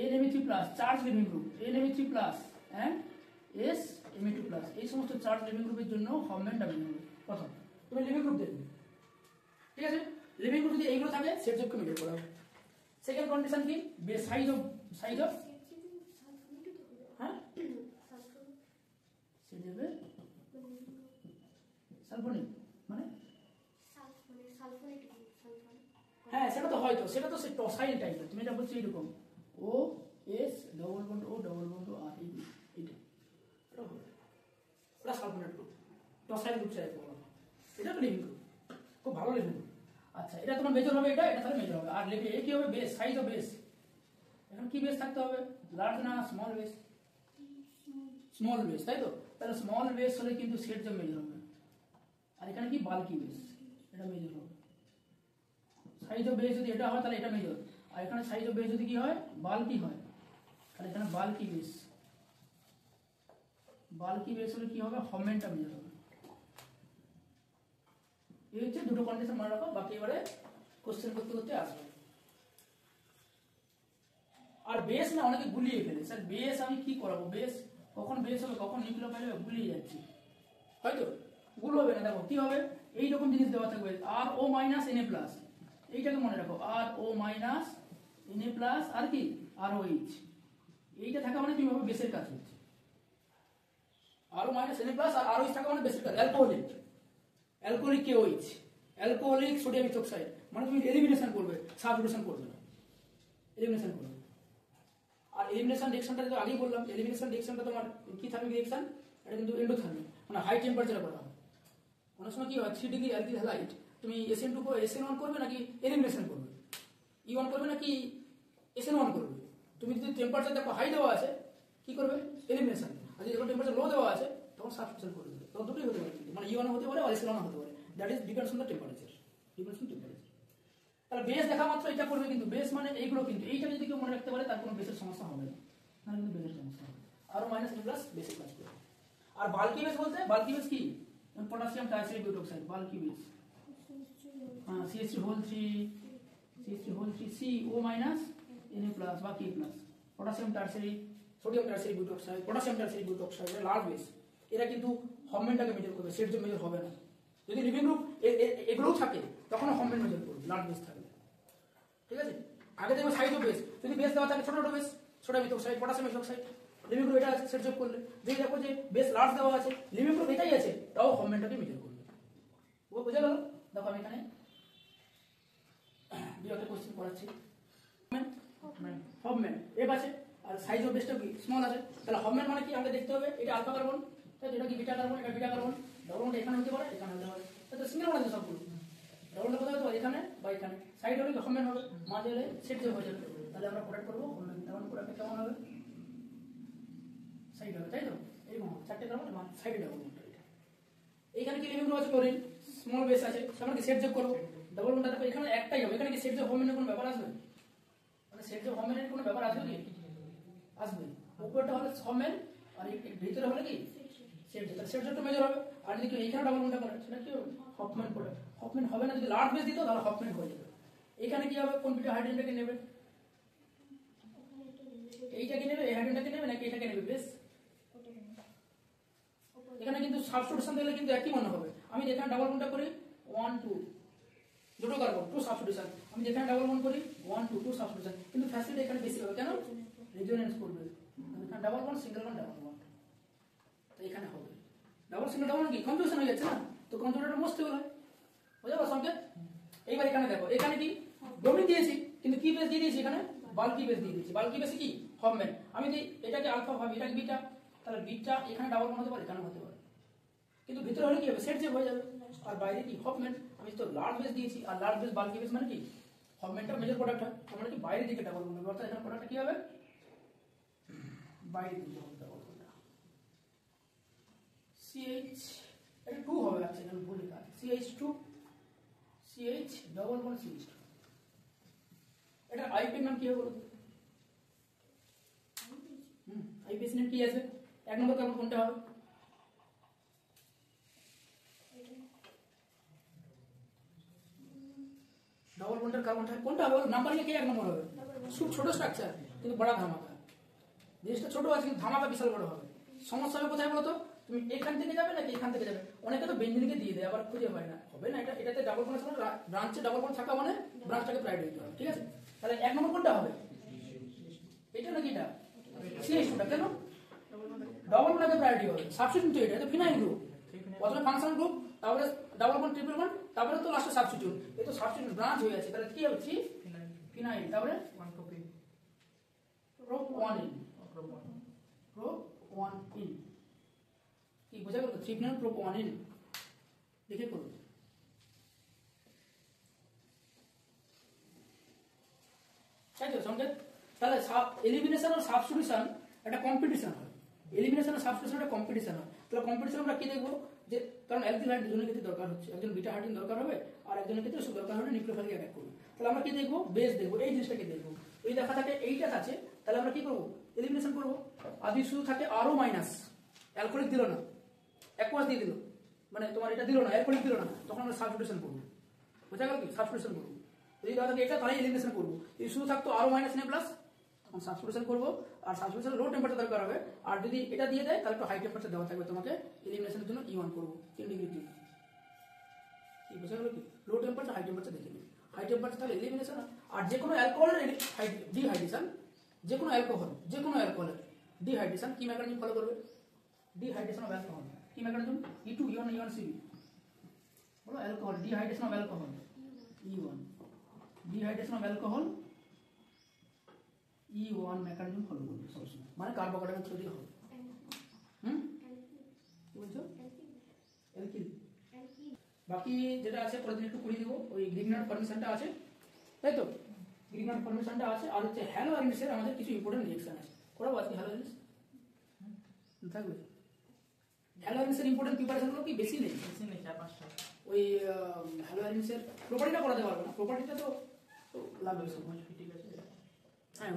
NMe3+ charge leaving group NMe3+ and SMe2+ এই সমস্ত চার্জ লিভিং গ্রুপের জন্য হফম্যানটা মেজর হবে প্রথম তুমি লিভিং গ্রুপ দেখবে ঠিক আছে লিভিং গ্রুপ যদি এইগুলো থাকে সেট জেপকে মেজর করা হবে সেকেন্ড কন্ডিশন কি সাইজ অফ হ্যাঁ সেট জেপে সালফোনিক মানে হ্যাঁ সেটা তো হয়তো সেটা তো টসাইল টাইপের তুমি এটা বলছো এরকম OS double bond O double bond R এইটা এটা হবে এটা সালফোনেট গ্রুপ টসাইল গ্রুপ চাই বলা এটা তো লিভিং গ্রুপ খুব ভালো লিভিং গ্রুপ আচ্ছা এটা তোমার মেজর হবে এটা তাহলে মেজর হবে আর লিখে কি হবে বেস সাইজ অফ বেস এখন কি বেস থাকতে হবে লার্জ না স্মল বেস তাই তো তাহলে স্মল বেস হলে কিন্তু সেট জব মেজর হবে আর এখানে কি বাল্কি বেস এটা মেজর হবে সাইজ অফ বেস যদি এটা হয় তাহলে এটা মেজর আর এখানে সাইজ অফ বেস যদি কি হয় বাল্কি হয় তাহলে এখানে বাল্কি বেস হলে কি হবে হফম্যানটা মেজর হবে এই হচ্ছে দুটো কন্ডিশন মনে রাখো বাকি এবারে কোশ্চেন করতে আসবে আর বেস না অনেকে গুলিয়ে ফেলে স্যার বেস আমি কি করাবো বেস কখন বেস হবে কখন নিউক্লিওফাইল হবে গুলিয়ে যাচ্ছি হয়তো গুলো হবে না দেখো কি হবে এই রকম জিনিস দেওয়া থাকবে RO Na+ এইটাকে মনে রাখো RO Na+ আর কি ROH এইটা থাকা মানে তুমি ভাবে বেসের কাজ হচ্ছে RO Na+ আর ROH থাকা মানে বেসের কাজ অ্যালকোহলিক KOH অ্যালকোহলিক সোডিয়াম ইথোক্সাইড মানে তুমি এলিমিনেশন করবে সাবস্টিটিউশন করবে না এলিমিনেশন করবে আর এলিমিনেশন রিঅ্যাকশনটা তো আগেই বললাম এলিমিনেশন রিঅ্যাকশনটা তোমার কি থার্মিক রিঅ্যাকশন এটা কিন্তু এন্ডোথার্মিক মানে হাই টেম্পারেচারে করা হয় অনেক সময় কি হয় 3 ডিগ্রি অ্যালকিল হ্যালাইড তুমি SN2 কো SN1 করবে নাকি এলিমিনেশন করবে E1 করবে নাকি SN1 করবে তুমি যদি টেম্পারেচার দেখো হাই দেওয়া আছে কি করবে এলিমিনেশন আর যদি টেম্পারেচার লো দেওয়া আছে তখন সাবস্টিটিউশন করবে তখন দুটোই হতে পারে মানে E1 হতে পারে আর SN1 হতে পারে that is depends on the temperature তাহলে বেস দেখা মাত্র এটা করবে কিন্তু বেস মানে এইগুলো কিন্তু এইটা যদি কেউ মনে রাখতে পারে তার কোনো বেসের সমস্যা হবে না না কিন্তু বেসের সমস্যা হবে RO Na+ বেসিক কাজ করবে আর বাল্কি বেস বলতে বাল্কি বেস কি পটাশিয়াম টাইসাইড বিউটোক্সাইড বাল্কি বেস হ্যাঁ CH3 CO- বা K+ potassium tertiary, sodium tertiary butoxide, potassium tertiary butoxide, large base, এরা কিন্তু হরমোনটাকে মেজার করবে, সেট যে মেজার হবে না। যদি লিভিং গ্রুপ এগুলোও থাকে তখন হরমোন মেজার করবে, লার্জ বেস থাকবে। ঠিক আছে, আগে দেখবে সাইজ অফ বেস, যদি বেস দেওয়া থাকে ছোট ছোট base, sodium oxide, potassium oxide, living group এটা আছে সেট যোগ করলে, যদি দেখো যে বেস লার্জ দেওয়া আছে, লিভিং গ্রুপ এটাই আছে, তাও হরমোনটাকে মেজার করবে। ও বুঝে গেল? দেখো আমি এখানে দুটো কোশ্চেন করাচ্ছি। হরমোন এফ আছে আর সাইজ অফ বেসটা কি স্মল আছে, তাহলে হরমোন মানে কি আমাকে দেখতে হবে, এটা আলফা কার্বন, এটা কি বিটা কার্বন, এটা বিটা কার্বন, ডবল বন্ড এখানে হতে পারে, এখানে হতে পারে, এটা সিঙ্গেল বন্ড আছে সবগুলো, ডবল বন্ড কোথায় হতে পারে, এখানে বা এখানে, সাইড হলে হরমোন হবে, মাঝে হলে সেট যে হয়ে যাবে, তাহলে আমরা প্রোডাক্ট করব হরমোন। তখন প্রোডাক্টটা কেমন হবে, সাইড হবে, তাই তো, এরকম চারটে কার্বন সাইডে ডবল বন্ড। এইখানে কি লিভিং গ্রুপ আছে ক্লোরিন, স্মল বেস আছে, আমরা কি সেট যোগ করব, ডবল বন্ডটা দেখো এখানে একটাই হবে, এখানে কি সেট যোগ হরমোনের কোনো ব্যাপার আসবে, মানে সেট যোগ হরমোনের কোনো ব্যাপার আসবে কি, আসবে, উপরটা হলে হরমোন আর ভিতরে হলে কি সেট যোগ, সেট যোগটা মেজর হবে। আর যদি এইখানে ডবল বন্ডটা করে সেটা কি হবে, হফম্যান করে, হফম্যান হবে না, যদি লার্জ বেস দিত তাহলে হফম্যান হয়ে যাবে। এখানে কি হবে, কোন বিটা হাইড্রোজেনটাকে নেবে, এইটাকে নেবে, এই হাইড্রোজেনটাকে নেবে নাকি এটাকে নেবে, বেস। এখানে কিন্তু সাবস্টিটিউশন দিলে কিন্তু একই মনে হবে। আমি যেখানে ডাবল বন্ডটা করি 1 2 দুটো কার্বন 2 সাবস্টিটিউশন, আমি যেখানে ডাবল বন্ড করি 1 2 2 সাবস্টিটিউশন, কিন্তু ফ্যাসিলিটি এখানে বেশি হবে, কেন, রেজোনেন্স করবে, এখানে double bond single bond double bond, তো এখানে হবে ডাবল সিঙ্গেল ডাবল কি কনফিউশন হয়ে যাচ্ছে না, তো কনফিউশনটা মোস্ট হয়, বুঝা গেল সংকেত। এইবার এখানে দেখো, এখানে কি ডোমিন দিয়েছি কিন্তু কি বেস দিয়ে দিয়েছি, এখানে বাল্কি বেস দিয়ে দিয়েছি, বাল্কি বেসে কি হরমোন, আমি যদি এটাকে আলফা ভাবি এটাকে বিটা, তাহলে বিটা এখানে ডাবল বন্ড হতে পারে, এখানে হতে পারে, কিন্তু ভিতরে হলে কি হবে, সেট যে হয়ে যাবে, আর বাইরে কি হরমোন, আমি তো লার্জ বেস দিয়েছি, আর লার্জ বেস বাল্কি বেস মানে কি হরমোনটা মেজর প্রোডাক্ট হয়, মানে কি বাইরে দিকে ডাবল বন্ড হবে, অর্থাৎ এখানে প্রোডাক্টটা কি হবে, বাইরে দিকে হবে ডাবল বন্ড, CH এটা 2 হবে, আছে এখানে ভুল লেখা আছে, CH2 CH double bond CH2, এটা আইপি নাম কি হবে বলো, আইপি নাম কি আছে, এক নম্বর কার্বন কোনটা হবে, ডাবল বন্ডের কার্বন কোনটা হবে, নাম্বারিং এ কি এক নম্বর হবে, খুব ছোট স্ট্রাকচার কিন্তু বড় ধামাকা, জিনিসটা ছোট আছে কিন্তু ধামাকা বিশাল বড় হবে। সমস্যা হবে কোথায় বলো তো, তুমি এখান থেকে যাবে নাকি এখান থেকে যাবে, অনেকে তো বেঞ্জিনকে দিয়ে দেয়, আবার খুঁজে হয় না, হবে না, এটাতে ডাবল বন্ড আছে, ব্রাঞ্চে ডাবল বন্ড থাকা মানে ব্রাঞ্চটাকে প্রায়োরিটি দিতে হবে, ঠিক আছে। তাহলে এক নম্বর কোনটা হবে, এটা নাকি এটা, CH2টা, কেন ডাবল বন্ডকে প্রায়োরিটি হবে, সাবস্টিটিউট তো এটা তো ফিনাইল গ্রুপ, প্রথমে ফাংশনাল গ্রুপ, তারপরে ডাবল বন্ড ট্রিপল বন্ড, তারপরে তো লাস্টে সাবস্টিটিউট, এই তো সাবস্টিটিউট ব্রাঞ্চ হয়ে আছে, তাহলে কি হবে 3 ফিনাইল, তারপরে 1 copy prop 1 in, prop 1 in, কি বোঝা গেল, 3 ফিনাইল প্রোপ 1 ইন, লিখে করুন। তাই তো সংকেত, তাহলে এলিমিনেশন আর সাবস্টিটিউশন একটা কম্পিটিশন হয়, এলিমিনেশন আর সাবস্টিটিউশন একটা কম্পিটিশন হয়, তাহলে কম্পিটিশন আমরা কি দেখবো, যে কারণ অ্যালকিল হাইড দুজনের ক্ষেত্রে দরকার হচ্ছে, একজন বিটা হাইড্রোজেন দরকার হবে আর একজনের ক্ষেত্রে শুধু দরকার হবে নিউক্লিওফাইলকে অ্যাটাক করবে, তাহলে আমরা কি দেখবো, বেস দেখবো, এই জিনিসটাকে দেখবো, যদি দেখা থাকে এইটা আছে তাহলে আমরা কি করবো, এলিমিনেশন করবো, আর যদি শুধু থাকে আরও মাইনাস, অ্যালকোহলিক দিল না, অ্যাকোয়াস দিয়ে দিল, মানে তোমার এটা দিল না, অ্যালকোহলিক দিল না, তখন আমরা সাবস্টিটিউশন করবো, বোঝা গেল কি, সাবস্টিটিউশন করবো, যদি দেখা থাকে এটা তাহলে এলিমিনেশন করবো, যদি শুধু থাকতো আরও মাইনাস নে প্লাস, তখন সাবস্টিটিউশন করবো, আর সাবস্টিটিউশন লো টেম্পারেচার দরকার হবে, আর যদি এটা দিয়ে দেয় তাহলে একটু হাই টেম্পারেচার দেওয়া থাকবে তোমাকে, এলিমিনেশনের জন্য E1 করবো 3 ডিগ্রি টি, কি বোঝা গেল কি, লো টেম্পারেচার হাই টেম্পারেচার দেখে নিই, হাই টেম্পারেচার তাহলে এলিমিনেশন, আর যে কোনো অ্যালকোহলের ডিহাইড্রেশন, যে কোনো অ্যালকোহলের ডিহাইড্রেশন কি মেকানিজম ফলো করবে, ডিহাইড্রেশন অফ অ্যালকোহল, কি mechanism, E2 E1 E1 CB, বলো alcohol, dehydration of alcohol E1, dehydration of alcohol E1 mechanism follow করবে সবসময়, মানে কার্বোকাটায়ন থ্রু দিয়ে হবে, কি বলছো, অ্যালকিল, বাকি যেটা আছে পরের দিন একটু করে দিব, ওই গ্রিগনার ফরমেশনটা আছে, তাই তো, গ্রিগনার ফরমেশনটা আছে, আর হচ্ছে হ্যালো আরিনসের আমাদের কিছু ইম্পর্টেন্ট রিঅ্যাকশন আছে, করাবো আজকে হ্যালো আরিনস থাকবে, হ্যালো আরিনসের ইম্পর্টেন্ট প্রিপারেশনগুলো কি বেশি নেই, 4-5টা, ওই হ্যালো আরিনসের প্রপার্টিটা করাতে পারবো না, প্রপার্টিটা তো লাগবে, ঠিক আছে, হ্যাঁ